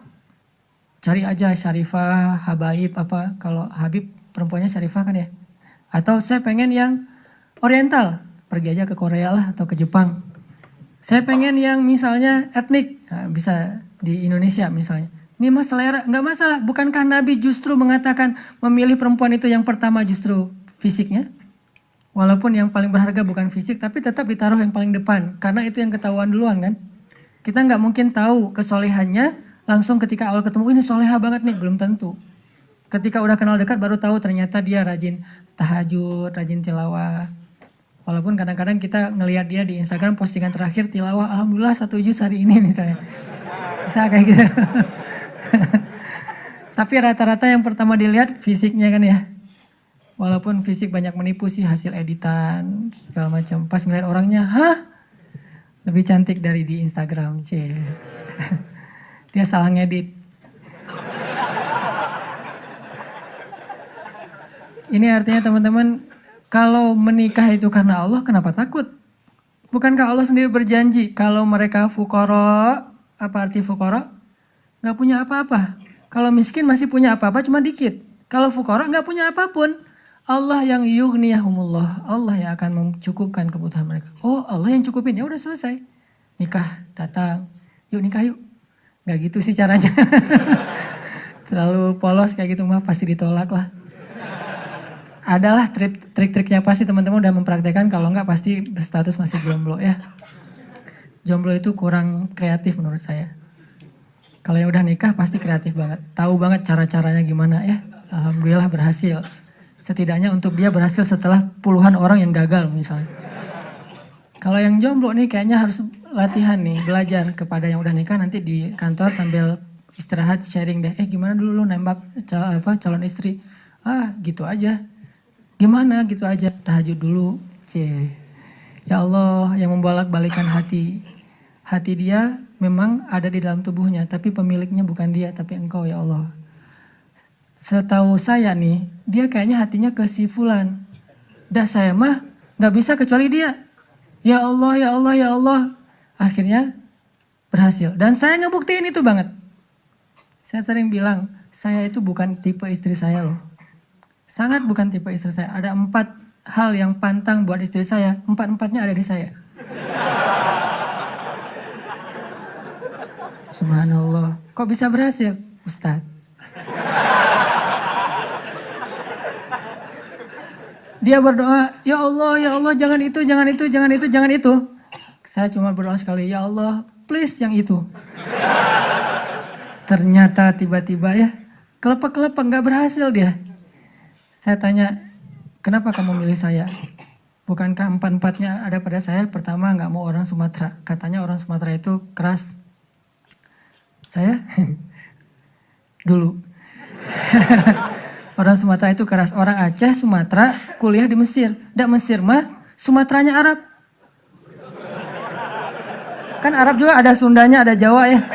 cari aja Syarifah, Habaib apa. Kalau Habib perempuannya Syarifah kan ya. Atau saya pengen yang Oriental, pergi aja ke Korea lah atau ke Jepang. Saya pengen yang misalnya etnik, bisa di Indonesia misalnya. Ini mas selera, nggak masalah. Bukankah Nabi justru mengatakan memilih perempuan itu yang pertama justru fisiknya? Walaupun yang paling berharga bukan fisik, tapi tetap ditaruh yang paling depan. Karena itu yang ketahuan duluan kan. Kita nggak mungkin tahu kesolehannya langsung ketika awal ketemu, ini soleha banget nih, belum tentu. Ketika udah kenal dekat baru tahu ternyata dia rajin tahajud, rajin tilawah. Walaupun kadang-kadang kita ngelihat dia di Instagram postingan terakhir tilawah, alhamdulillah 1 juz hari ini misalnya. Bisa kayak gitu. Tapi rata-rata yang pertama dilihat fisiknya kan ya. Walaupun fisik banyak menipu sih, hasil editan segala macam. Pas ngeliat orangnya, lebih cantik dari di Instagram, Dia salah ngedit. Ini artinya teman-teman, kalau menikah itu karena Allah, kenapa takut? Bukankah Allah sendiri berjanji kalau mereka fuqara, apa arti fuqara? Nggak punya apa-apa. Kalau miskin masih punya apa-apa cuma dikit. Kalau fuqara nggak punya apapun. Allah yang yughniyahumullah, Allah yang akan mencukupkan kebutuhan mereka. Oh, Allah yang cukupin, ya udah selesai. Nikah, datang, yuk nikah yuk. Nggak gitu sih caranya. Terlalu polos kayak gitu mah pasti ditolak lah. Adalah trik-triknya pasti teman-teman udah mempraktekkan, kalau enggak pasti berstatus masih jomblo ya. Jomblo itu kurang kreatif menurut saya. Kalau yang udah nikah pasti kreatif banget, tahu banget cara-caranya gimana ya. Alhamdulillah berhasil. Setidaknya untuk dia berhasil setelah puluhan orang yang gagal misalnya. Kalau yang jomblo nih kayaknya harus latihan nih, belajar kepada yang udah nikah, nanti di kantor sambil istirahat sharing deh. Gimana dulu lu nembak calon istri? Gitu aja. Gimana gitu aja, tahajud dulu. Ya Allah yang membolak-balikan hati. Hati dia memang ada di dalam tubuhnya, tapi pemiliknya bukan dia, tapi engkau ya Allah. Setahu saya nih, dia kayaknya hatinya ke si fulan. Dah saya mah gak bisa kecuali dia. Ya Allah, ya Allah, ya Allah. Akhirnya berhasil. Dan saya ngebuktiin itu banget. Saya sering bilang, saya itu bukan tipe istri saya loh. Sangat bukan tipe istri saya. Ada 4 hal yang pantang buat istri saya. 4-4-nya ada di saya. Subhanallah. Kok bisa berhasil? Ustadz. Dia berdoa, ya Allah, jangan itu, jangan itu, jangan itu, jangan itu. Saya cuma berdoa sekali, ya Allah, please yang itu. Ternyata tiba-tiba ya, kelepek-kelepek nggak berhasil dia. Saya tanya, kenapa kamu milih saya? Bukankah 4-4-nya ada pada saya? Pertama, nggak mau orang Sumatera. Katanya orang Sumatera itu keras. Saya dulu. Orang Sumatera itu keras. Orang Aceh, Sumatera, kuliah di Mesir. Nggak Mesir mah, Sumateranya Arab. Kan Arab juga ada Sundanya, ada Jawa ya.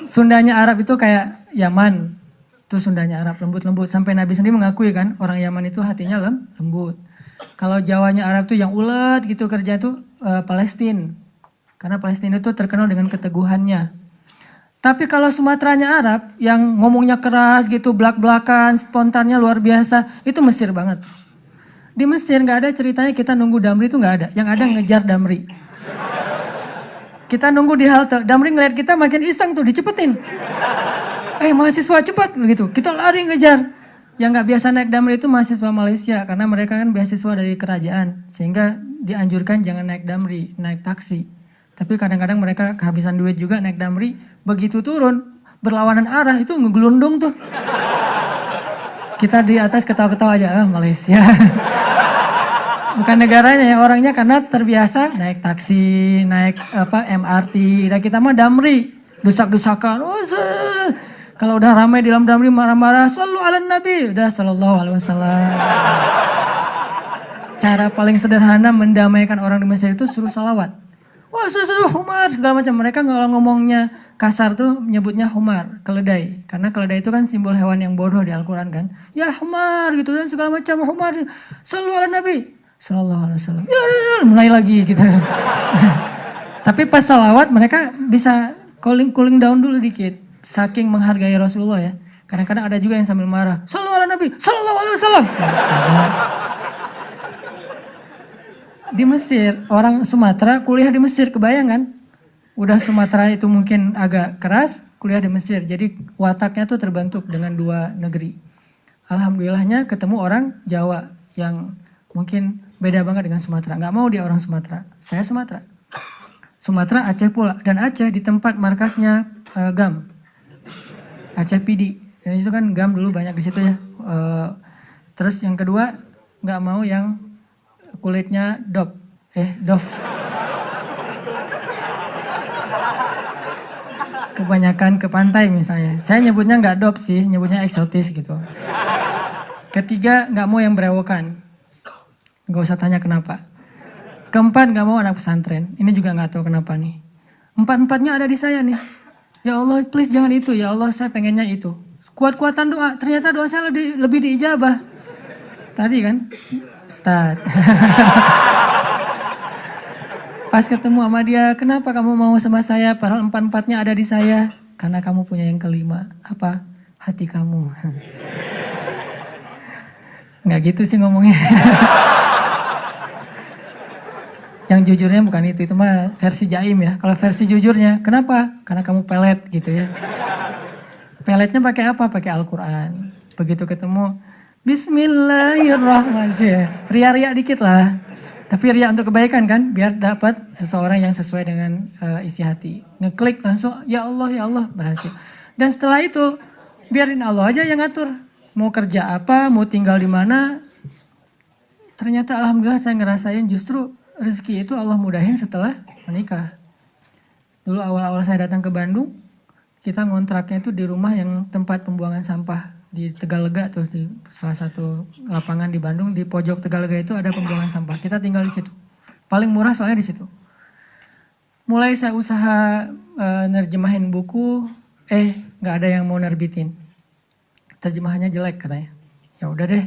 Sundanya Arab itu kayak Yaman. Itu Sundanya Arab, lembut-lembut. Sampai Nabi sendiri mengakui kan, orang Yaman itu hatinya lembut. Kalau Jawanya Arab tuh yang ulet gitu kerja itu Palestina. Karena Palestina itu terkenal dengan keteguhannya. Tapi kalau Sumateranya Arab yang ngomongnya keras gitu, belak-belakan, spontannya luar biasa, itu Mesir banget. Di Mesir nggak ada ceritanya kita nunggu Damri itu nggak ada. Yang ada ngejar Damri. Kita nunggu di halte, Damri ngeliat kita makin iseng tuh, dicepetin. Mahasiswa cepat begitu. Kita lari ngejar. Yang nggak biasa naik Damri itu mahasiswa Malaysia karena mereka kan beasiswa dari kerajaan, sehingga dianjurkan jangan naik Damri, naik taksi. Tapi kadang-kadang mereka kehabisan duit juga naik Damri, begitu turun berlawanan arah itu ngegelundung tuh. Kita di atas ketawa-ketawa aja, Malaysia. Bukan negaranya ya, orangnya karena terbiasa naik taksi, naik MRT. Dan kita mah Damri, desak-desakan. Kalau udah ramai di dalam Damri marah-marah, sallu ala Nabi, udah sallallahu alaihi wasallam. Cara paling sederhana mendamaikan orang di Mesir itu suruh salawat. Wah, humar segala macam. Mereka kalau ngomongnya kasar tuh menyebutnya humar, keledai. Karena keledai itu kan simbol hewan yang bodoh di Al-Quran kan. Ya humar gitu dan segala macam humar. Sallu ala Nabi sallallahu alaihi wasallam. Ya, mulai lagi gitu. Tapi pas salawat mereka bisa cooling down dulu dikit. Saking menghargai Rasulullah ya. Kadang-kadang ada juga yang sambil marah. Sallu ala Nabi sallallahu alaihi wasallam. Di Mesir, orang Sumatera kuliah di Mesir, kebayang kan? Udah Sumatera itu mungkin agak keras, kuliah di Mesir. Jadi wataknya tuh terbentuk dengan 2 negeri. Alhamdulillahnya ketemu orang Jawa yang mungkin beda banget dengan Sumatera. Nggak mau dia orang Sumatera, saya Sumatera. Sumatera Aceh pula, dan Aceh di tempat markasnya GAM. Aceh PD, dan itu kan GAM dulu banyak di situ ya. Terus yang kedua, nggak mau yang kulitnya dof. Kebanyakan ke pantai misalnya. Saya nyebutnya nggak dop sih, nyebutnya eksotis gitu. Ketiga, nggak mau yang berewokan. Nggak usah tanya kenapa. Keempat, nggak mau anak pesantren. Ini juga nggak tahu kenapa nih. 4-4-nya ada di saya nih. Ya Allah, please jangan itu. Ya Allah, saya pengennya itu. Kuat-kuatan doa. Ternyata doa saya lebih diijabah. Tadi kan, Ustaz. Pas ketemu sama dia, kenapa kamu mau sama saya? Padahal 4-4-nya ada di saya. Karena kamu punya yang kelima. Apa? Hati kamu. Nggak gitu sih ngomongnya. Yang jujurnya bukan itu mah versi jaim ya. Kalau versi jujurnya, kenapa? Karena kamu pelet gitu ya. Peletnya pakai apa? Pakai Al-Quran. Begitu ketemu, Bismillahirrahmanirrahim. Ria-ria dikit lah. Tapi ria untuk kebaikan kan, biar dapat seseorang yang sesuai dengan isi hati. Ngeklik langsung, ya Allah, berhasil. Dan setelah itu, biarin Allah aja yang ngatur. Mau kerja apa, mau tinggal di mana. Ternyata alhamdulillah saya ngerasain justru rezeki itu Allah mudahin setelah menikah. Dulu awal-awal saya datang ke Bandung, kita ngontraknya itu di rumah yang tempat pembuangan sampah. Di Tegalega tuh, di salah satu lapangan di Bandung, di pojok Tegalega itu ada pembuangan sampah. Kita tinggal di situ. Paling murah soalnya di situ. Mulai saya usaha nerjemahin buku, nggak ada yang mau nerbitin. terjemahannya jelek katanya. Ya udah deh,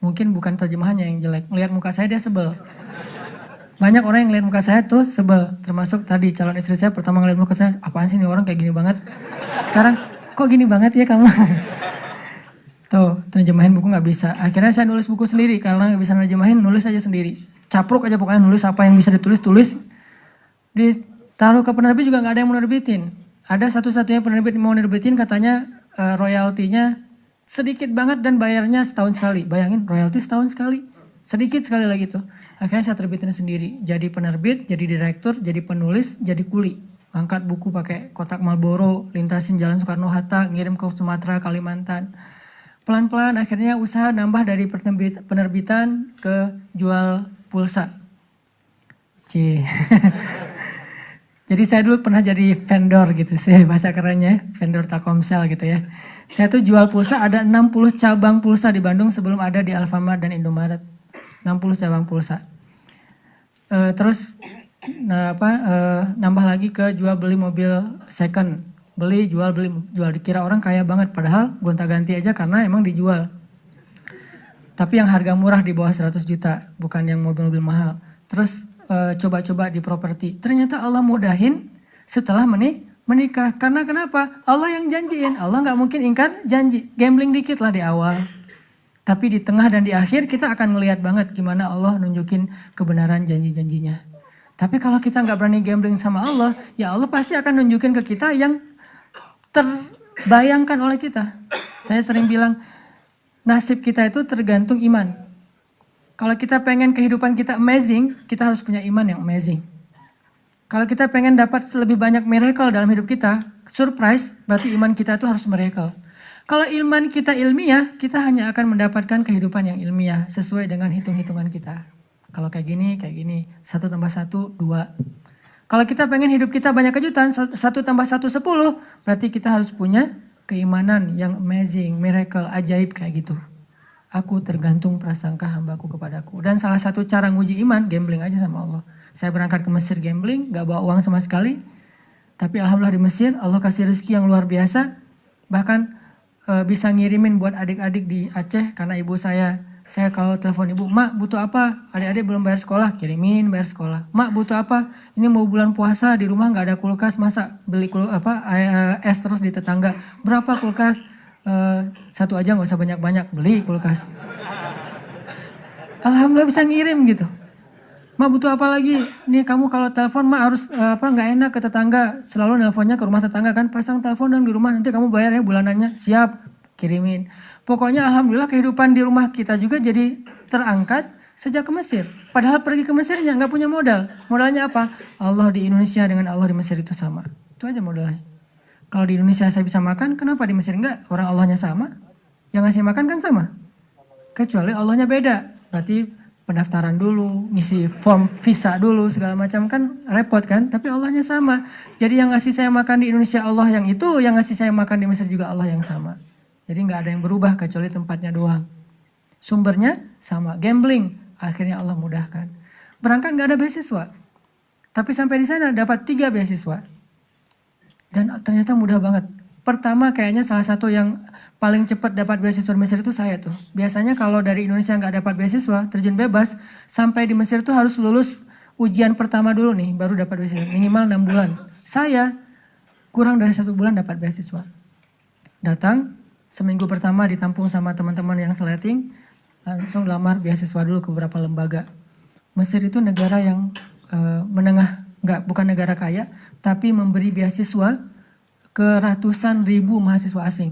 mungkin bukan terjemahannya yang jelek, melihat muka saya dia sebel. Banyak orang yang ngeliat muka saya tuh sebel, termasuk tadi calon istri saya pertama ngeliat muka saya, apaan sih nih orang kayak gini banget. Sekarang, kok gini banget ya kamu? Tuh, terjemahin buku gak bisa. Akhirnya saya nulis buku sendiri, karena gak bisa nerjemahin, nulis aja sendiri. Capruk aja pokoknya, nulis apa yang bisa ditulis, tulis. Ditaruh ke penerbit juga gak ada yang mau nerbitin. Ada satu-satunya penerbit yang mau nerbitin, katanya royaltinya sedikit banget dan bayarnya setahun sekali. Bayangin, royalti setahun sekali. Sedikit sekali lagi tuh. Akhirnya saya terbitin sendiri. Jadi penerbit, jadi direktur, jadi penulis, jadi kuli. Angkat buku pakai kotak Marlboro, lintasin Jalan Soekarno-Hatta, ngirim ke Sumatera, Kalimantan. Pelan-pelan akhirnya usaha nambah dari penerbitan ke jual pulsa. Jadi saya dulu pernah jadi vendor gitu sih, bahasa kerennya, vendor Telkomsel gitu ya. Saya tuh jual pulsa, ada 60 cabang pulsa di Bandung sebelum ada di Alfamart dan Indomaret. 60 cabang pulsa. Terus nambah lagi ke jual beli mobil second. Beli, jual, dikira orang kaya banget, padahal gonta-ganti aja karena emang dijual. Tapi yang harga murah di bawah 100 juta, bukan yang mobil-mobil mahal. Terus coba-coba di properti. Ternyata Allah mudahin setelah menikah. Karena kenapa? Allah yang janjiin, Allah gak mungkin ingkar janji. Gambling dikit lah di awal. Tapi di tengah dan di akhir kita akan ngelihat banget gimana Allah nunjukin kebenaran janji-janjinya. Tapi kalau kita gak berani gambling sama Allah, ya Allah pasti akan nunjukin ke kita yang terbayangkan oleh kita. Saya sering bilang, nasib kita itu tergantung iman. Kalau kita pengen kehidupan kita amazing, kita harus punya iman yang amazing. Kalau kita pengen dapat lebih banyak miracle dalam hidup kita, surprise, berarti iman kita itu harus miracle. Kalau iman kita ilmiah, kita hanya akan mendapatkan kehidupan yang ilmiah, sesuai dengan hitung-hitungan kita. Kalau kayak gini, 1 tambah 1, 2. Kalau kita pengen hidup kita banyak kejutan, 1 tambah 1, 10, berarti kita harus punya keimanan yang amazing, miracle, ajaib kayak gitu. Aku tergantung prasangka hambaku kepadaku. Dan salah satu cara nguji iman, gambling aja sama Allah. Saya berangkat ke Mesir gambling, gak bawa uang sama sekali. Tapi alhamdulillah di Mesir, Allah kasih rezeki yang luar biasa. Bahkan bisa ngirimin buat adik-adik di Aceh, karena ibu saya kalau telepon ibu, mak butuh apa? Adik-adik belum bayar sekolah, kirimin bayar sekolah. Mak butuh apa? Ini mau bulan puasa, di rumah gak ada kulkas, masa beli es terus di tetangga. Berapa kulkas? 1 aja gak usah banyak-banyak, beli kulkas. Alhamdulillah bisa ngirim gitu. Mak butuh apa lagi? Nih kamu kalau telepon mak harus gak enak ke tetangga. Selalu nelponnya ke rumah tetangga kan, pasang telepon dong di rumah, nanti kamu bayar ya bulanannya. Siap, kirimin. Pokoknya alhamdulillah kehidupan di rumah kita juga jadi terangkat sejak ke Mesir. Padahal pergi ke Mesirnya gak punya modal. Modalnya apa? Allah di Indonesia dengan Allah di Mesir itu sama. Itu aja modalnya. Kalau di Indonesia saya bisa makan, kenapa di Mesir enggak? Orang Allahnya sama. Yang ngasih makan kan sama. Kecuali Allahnya beda. Berarti pendaftaran dulu, ngisi form visa dulu, segala macam kan repot kan. Tapi Allahnya sama. Jadi yang ngasih saya makan di Indonesia Allah yang itu, yang ngasih saya makan di Mesir juga Allah yang sama. Jadi nggak ada yang berubah kecuali tempatnya doang. Sumbernya sama, gambling. Akhirnya Allah mudahkan. Berangkat nggak ada beasiswa. Tapi sampai di sana dapat 3 beasiswa. Dan ternyata mudah banget. Pertama kayaknya salah satu yang paling cepat dapat beasiswa di Mesir itu saya tuh. Biasanya kalau dari Indonesia nggak dapat beasiswa, terjun bebas, sampai di Mesir tuh harus lulus ujian pertama dulu nih, baru dapat beasiswa. Minimal 6 bulan. Saya kurang dari 1 bulan dapat beasiswa. Datang, seminggu pertama ditampung sama teman-teman yang seleting, langsung lamar beasiswa dulu ke beberapa lembaga. Mesir itu negara yang menengah, bukan negara kaya, tapi memberi beasiswa ke ratusan ribu mahasiswa asing.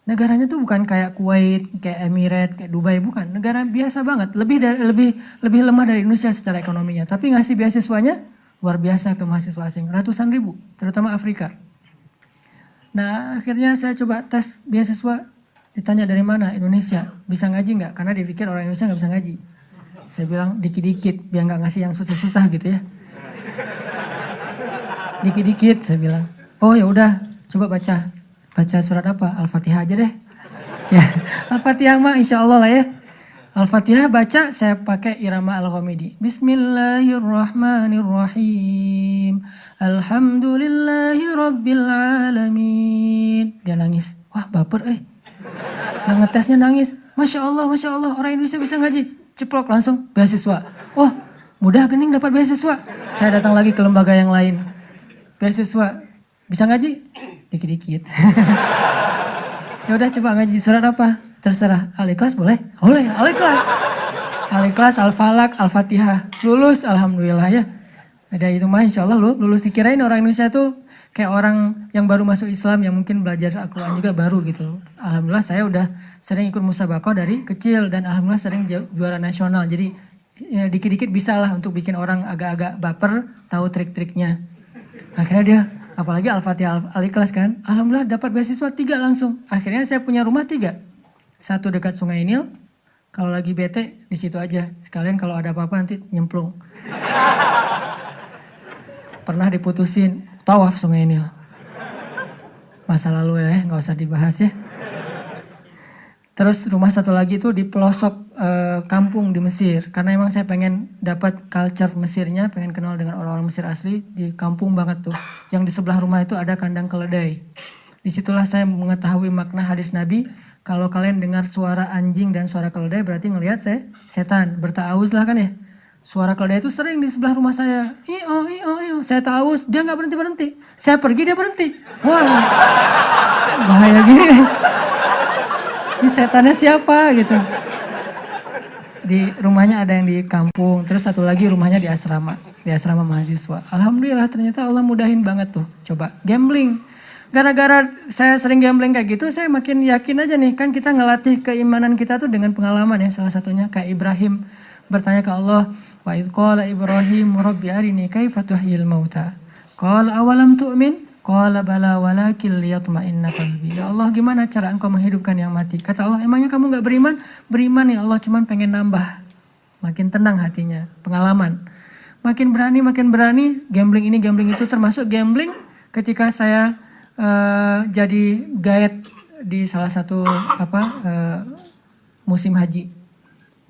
Negaranya tuh bukan kayak Kuwait, kayak Emirat, kayak Dubai, bukan. Negara biasa banget, lebih lemah dari Indonesia secara ekonominya. Tapi ngasih beasiswanya luar biasa ke mahasiswa asing, ratusan ribu, terutama Afrika. Nah akhirnya saya coba tes beasiswa, ditanya dari mana, Indonesia, bisa ngaji nggak? Karena dipikir orang Indonesia nggak bisa ngaji. Saya bilang dikit-dikit, biar nggak ngasih yang susah-susah gitu ya. Dikit-dikit saya bilang, oh ya udah, coba baca surat apa? Al-Fatihah aja deh. Ya, Al-Fatihah mah insya Allah lah ya. Al-Fatihah baca, saya pakai irama Al-Ghamidi. Bismillahirrahmanirrahim. Alhamdulillahi rabbil alamin. Dia nangis. Wah baper Yang ngetesnya nangis. Masya Allah, orang Indonesia bisa ngaji. Ceplok langsung beasiswa. Oh, mudah gening dapat beasiswa. Saya datang lagi ke lembaga yang lain. Beasiswa, bisa ngaji? Dikit-dikit. Ya udah coba ngaji surat apa? Terserah. Al-Ikhlas boleh? Boleh, Al-Ikhlas. Al-Ikhlas, Al-Falak, Al-Fatihah. Lulus, alhamdulillah ya. Ada itu mah insya Allah lulus. Dikirain orang Indonesia tuh kayak orang yang baru masuk Islam yang mungkin belajar Al-Quran juga baru gitu. Alhamdulillah saya udah sering ikut musabaqah dari kecil dan alhamdulillah sering juara nasional. Jadi ya, dikit-dikit bisa lah untuk bikin orang agak-agak baper, tahu trik-triknya. Akhirnya dia, apalagi Al-Fatihah Al-Ikhlas kan, alhamdulillah dapat beasiswa 3 langsung. Akhirnya saya punya rumah 3. 1 dekat Sungai Nil, kalau lagi bete di situ aja. Sekalian kalau ada apa-apa nanti nyemplung. Pernah diputusin, tawaf Sungai Nil. Masa lalu ya, nggak usah dibahas ya. Terus rumah satu lagi tuh di pelosok kampung di Mesir. Karena emang saya pengen dapat culture Mesirnya, pengen kenal dengan orang-orang Mesir asli di kampung banget tuh. Yang di sebelah rumah itu ada kandang keledai. Disitulah saya mengetahui makna hadis Nabi. Kalau kalian dengar suara anjing dan suara keledai berarti ngelihat saya setan. Berta'awuz lah kan ya. Suara keledai itu sering di sebelah rumah saya. Iyo. Saya ta'awuz, dia gak berhenti-berhenti. Saya pergi, dia berhenti. Wah, bahaya gini. Ini setannya siapa gitu. Di rumahnya ada yang di kampung. Terus satu lagi rumahnya di asrama. Di asrama mahasiswa. Alhamdulillah ternyata Allah mudahin banget tuh. Coba, gambling. Gara-gara saya sering gambling kayak gitu, saya makin yakin aja nih. Kan kita ngelatih keimanan kita tuh dengan pengalaman ya. Salah satunya kayak Ibrahim bertanya ke Allah. Wa idh qala Ibrahim rabbi arini kaifa tuhyil mauta. Qala awalam tu'min? Qala bala walakin liyatma'inna qalbi. Ya Allah, gimana cara engkau menghidupkan yang mati? Kata Allah, emangnya kamu gak beriman? Beriman ya Allah, cuman pengen nambah. Makin tenang hatinya, pengalaman. Makin berani, gambling ini, gambling itu, termasuk gambling ketika saya jadi guide di salah satu musim haji.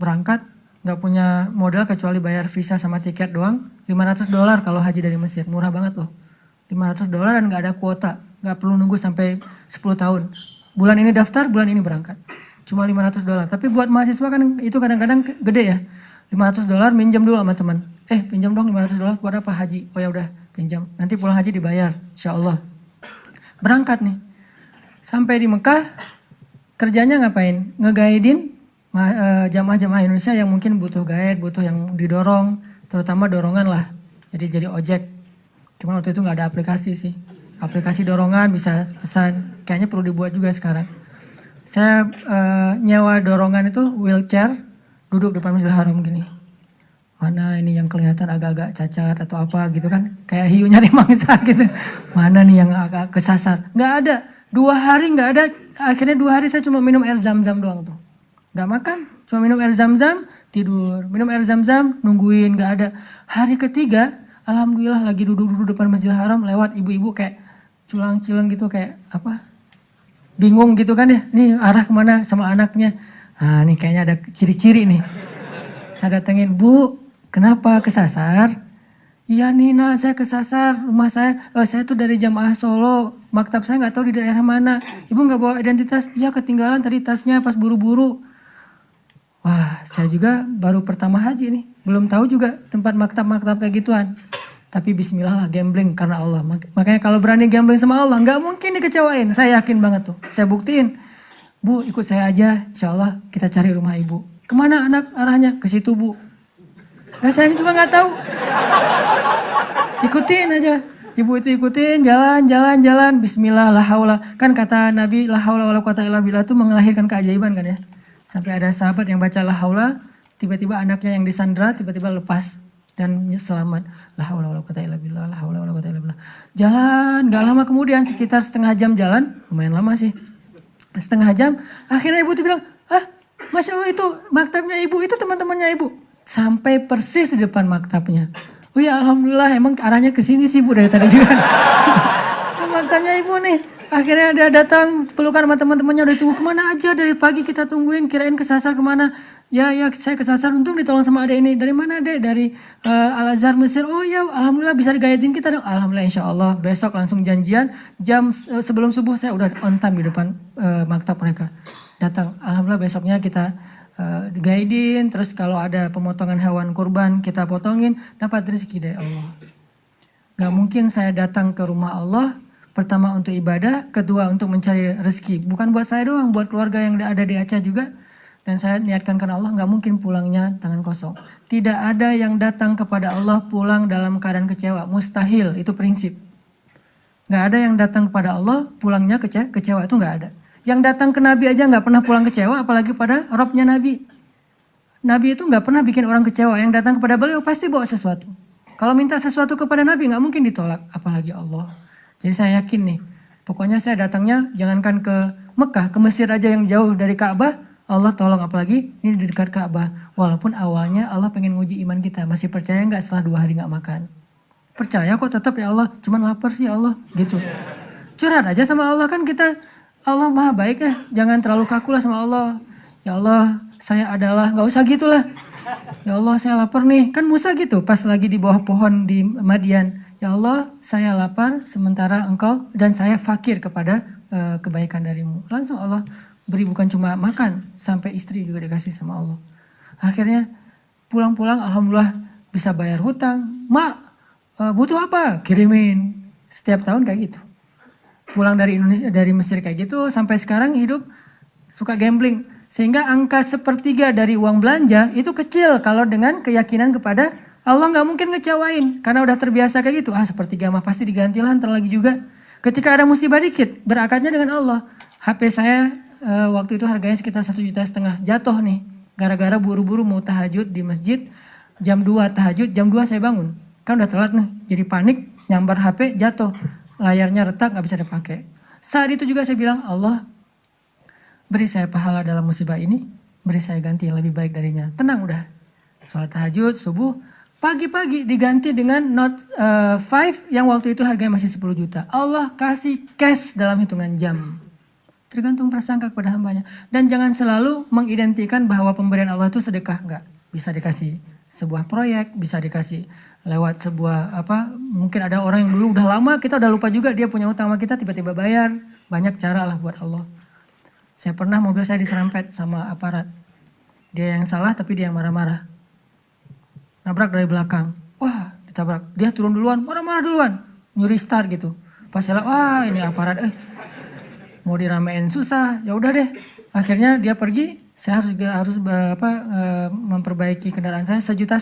Berangkat, gak punya modal kecuali bayar visa sama tiket doang. $500 kalau haji dari Mesir, murah banget loh. $500 dan gak ada kuota, gak perlu nunggu sampai 10 tahun. Bulan ini daftar, bulan ini berangkat. Cuma $500. Tapi buat mahasiswa kan itu kadang-kadang gede ya. $500 minjam dulu sama teman. Pinjam dong $500 buat apa? Haji. Oh ya udah, pinjam. Nanti pulang haji dibayar, insya Allah. Berangkat nih. Sampai di Mekah, kerjanya ngapain? Ngegaidin jamaah-jamaah Indonesia yang mungkin butuh guide, butuh yang didorong, terutama dorongan lah. Jadi ojek. Cuma waktu itu nggak ada aplikasi sih. Aplikasi dorongan bisa pesan. Kayaknya perlu dibuat juga sekarang. Saya nyewa dorongan itu wheelchair, duduk depan Masjidil Haram gini. Mana ini yang kelihatan agak-agak cacat atau apa gitu kan. Kayak hiu nyari mangsa gitu. Mana nih yang agak kesasar. Nggak ada. 2 hari nggak ada. Akhirnya 2 hari saya cuma minum air zam-zam doang tuh. Nggak makan. Cuma minum air zam-zam, tidur. Minum air zam-zam, nungguin, nggak ada. Hari ketiga, alhamdulillah lagi duduk-duduk depan Masjidil Haram, lewat ibu-ibu kayak culang-cilang gitu, kayak apa, bingung gitu kan ya, nih arah kemana sama anaknya. Nah nih kayaknya ada ciri-ciri nih. Saya datengin, Bu, kenapa kesasar? Iya Nina, saya kesasar, rumah saya tuh dari jamaah Solo, maktab saya gak tahu di daerah mana. Ibu gak bawa identitas? Iya ketinggalan tadi tasnya pas buru-buru. Wah, saya juga baru pertama haji nih. Belum tahu juga tempat maktab-maktab kayak gituan. Tapi bismillah lah, gambling karena Allah. Makanya kalau berani gambling sama Allah, gak mungkin dikecewain. Saya yakin banget tuh. Saya buktiin. Bu, ikut saya aja. Insya Allah kita cari rumah ibu. Kemana anak arahnya? Ke situ, Bu. Nah, saya juga gak tahu. Ikutin aja. Ibu itu ikutin, jalan. Bismillah, la haula. Kan kata Nabi, la haula wala quwata illa billah itu melahirkan keajaiban kan ya. Sampai ada sahabat yang baca la haula, tiba-tiba anaknya yang disandra tiba-tiba lepas dan selamat. La haula wala quwata illa billah, la haula wala quwata illa billah. Jalan, gak lama kemudian sekitar setengah jam jalan, lumayan lama sih. Setengah jam, akhirnya ibu tuh bilang, Masya Allah itu maktabnya ibu, itu teman-temannya ibu. Sampai persis di depan maktabnya. Oh ya alhamdulillah, emang arahnya ke sini sih Bu dari tadi juga. Maktabnya ibu nih. Akhirnya dia datang pelukan sama teman-temannya, udah tunggu kemana aja dari pagi kita tungguin, kirain kesasar kemana. Ya saya kesasar, untung ditolong sama adek ini. Dari mana dek? Dari Al-Azhar Mesir. Oh ya alhamdulillah bisa digaitin kita dong. Alhamdulillah insya Allah besok langsung janjian. Jam sebelum subuh saya udah on time di depan maktab mereka. Datang, alhamdulillah besoknya kita guiding. Terus kalau ada pemotongan hewan kurban kita potongin, dapat rezeki dari Allah. Gak mungkin saya datang ke rumah Allah, pertama untuk ibadah, kedua untuk mencari rezeki. Bukan buat saya doang, buat keluarga yang ada di Aceh juga. Dan saya niatkan karena Allah, gak mungkin pulangnya tangan kosong. Tidak ada yang datang kepada Allah pulang dalam keadaan kecewa, mustahil, itu prinsip. Gak ada yang datang kepada Allah pulangnya kecewa, itu gak ada. Yang datang ke Nabi aja gak pernah pulang kecewa, apalagi pada Robnya Nabi. Nabi itu gak pernah bikin orang kecewa, yang datang kepada beliau pasti bawa sesuatu. Kalau minta sesuatu kepada Nabi gak mungkin ditolak, apalagi Allah. Jadi saya yakin nih, pokoknya saya datangnya jangankan ke Mekah, ke Mesir aja yang jauh dari Ka'bah, Allah tolong, apalagi ini di dekat Ka'bah. Walaupun awalnya Allah pengen nguji iman kita, masih percaya gak setelah 2 hari gak makan? Percaya kok tetap ya Allah, cuman lapar sih Allah, gitu. Curhat aja sama Allah, kan kita, Allah maha baik ya, jangan terlalu kaku lah sama Allah. Ya Allah, saya adalah, gak usah gitulah. Ya Allah saya lapar nih, kan Musa gitu pas lagi di bawah pohon di Madian. Ya Allah saya lapar sementara engkau dan saya fakir kepada kebaikan darimu. Langsung Allah beri, bukan cuma makan, sampai istri juga dikasih sama Allah. Akhirnya pulang-pulang alhamdulillah bisa bayar hutang. Mak butuh apa? Kirimin. Setiap tahun kayak gitu. Pulang dari Indonesia, dari Mesir kayak gitu, sampai sekarang hidup suka gambling. Sehingga angka 1/3 dari uang belanja itu kecil kalau dengan keyakinan kepada Allah, nggak mungkin ngecewain. Karena udah terbiasa kayak gitu. 1/3 mah pasti diganti lah ntar lagi juga. Ketika ada musibah dikit, berakatnya dengan Allah. HP saya waktu itu harganya sekitar 1,5 juta. Jatuh nih. Gara-gara buru-buru mau tahajud di masjid. Jam 2 tahajud, jam 2 saya bangun. Kan udah telat nih. Jadi panik, nyambar HP, jatuh. Layarnya retak, nggak bisa dipakai. Saat itu juga saya bilang, Allah, beri saya pahala dalam musibah ini, beri saya ganti yang lebih baik darinya. Tenang udah. Sholat tahajud, subuh, pagi-pagi diganti dengan Note 5 yang waktu itu harganya masih 10 juta. Allah kasih cash dalam hitungan jam. Tergantung prasangka kepada hambanya. Dan jangan selalu mengidentikan bahwa pemberian Allah itu sedekah. Enggak. Bisa dikasih sebuah proyek, bisa dikasih lewat sebuah mungkin ada orang yang dulu udah lama, kita udah lupa juga dia punya utang sama kita, tiba-tiba bayar. Banyak cara lah buat Allah. Saya pernah mobil saya diserempet sama aparat. Dia yang salah tapi dia yang marah-marah. Nabrak dari belakang. Wah ditabrak. Dia turun duluan, marah-marah duluan. Nyuri start gitu. Pas saya lihat, wah ini aparat mau diramein susah. Ya udah deh. Akhirnya dia pergi. Saya harus memperbaiki kendaraan saya 1,5 juta.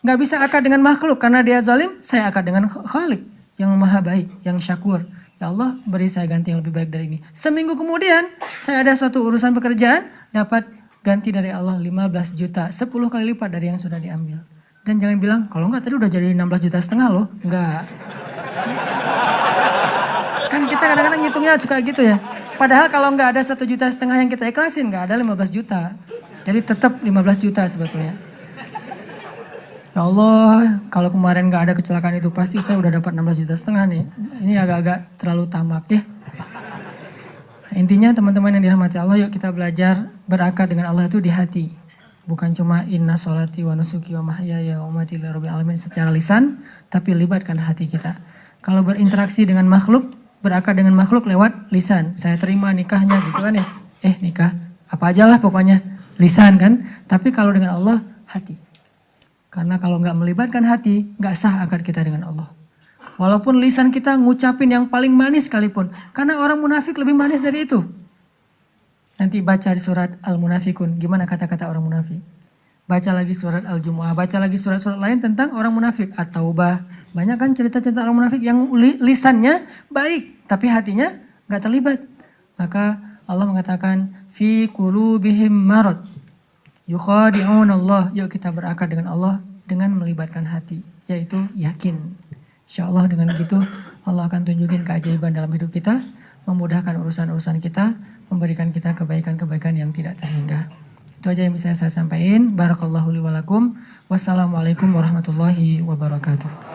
Nggak bisa akad dengan makhluk karena dia zalim. Saya akad dengan Khalik yang maha baik, yang syakur. Ya Allah beri saya ganti yang lebih baik dari ini. Seminggu kemudian saya ada suatu urusan pekerjaan, dapat ganti dari Allah 15 juta. 10 kali lipat dari yang sudah diambil. Dan jangan bilang, kalau enggak tadi udah jadi 16,5 juta loh. Enggak. Kan kita kadang-kadang ngitungnya suka gitu ya. Padahal kalau enggak ada 1,5 juta yang kita ikhlasin, enggak ada 15 juta. Jadi tetap 15 juta sebetulnya. Ya Allah, kalau kemarin gak ada kecelakaan itu pasti saya udah dapat 16,5 juta nih. Ini agak-agak terlalu tamak ya. Intinya teman-teman yang dirahmati Allah, yuk kita belajar berakar dengan Allah itu di hati. Bukan cuma inna sholati wa nusuki wa mahyaya wa mamati lillahi rabbil alamin secara lisan, tapi libatkan hati kita. Kalau berinteraksi dengan makhluk, berakar dengan makhluk lewat lisan. Saya terima nikahnya gitu kan ya. Nikah, apa aja lah pokoknya lisan kan. Tapi kalau dengan Allah, hati. Karena kalau nggak melibatkan hati, nggak sah akad kita dengan Allah. Walaupun lisan kita ngucapin yang paling manis sekalipun. Karena orang munafik lebih manis dari itu. Nanti baca di surat Al-Munafikun. Gimana kata-kata orang munafik. Baca lagi surat Al-Jumu'ah. Baca lagi surat-surat lain tentang orang munafik. At-Taubah. Banyak kan cerita-cerita orang munafik yang lisannya baik. Tapi hatinya nggak terlibat. Maka Allah mengatakan, Fi qulubihim marad. Yukhadi'un Allah. Yuk kita berakar dengan Allah dengan melibatkan hati, yaitu yakin. Insya Allah dengan begitu Allah akan tunjukin keajaiban dalam hidup kita, memudahkan urusan-urusan kita, memberikan kita kebaikan-kebaikan yang tidak terhingga. Itu aja yang bisa saya sampaikan. Barakallahu li wa lakum. Wassalamualaikum warahmatullahi wabarakatuh.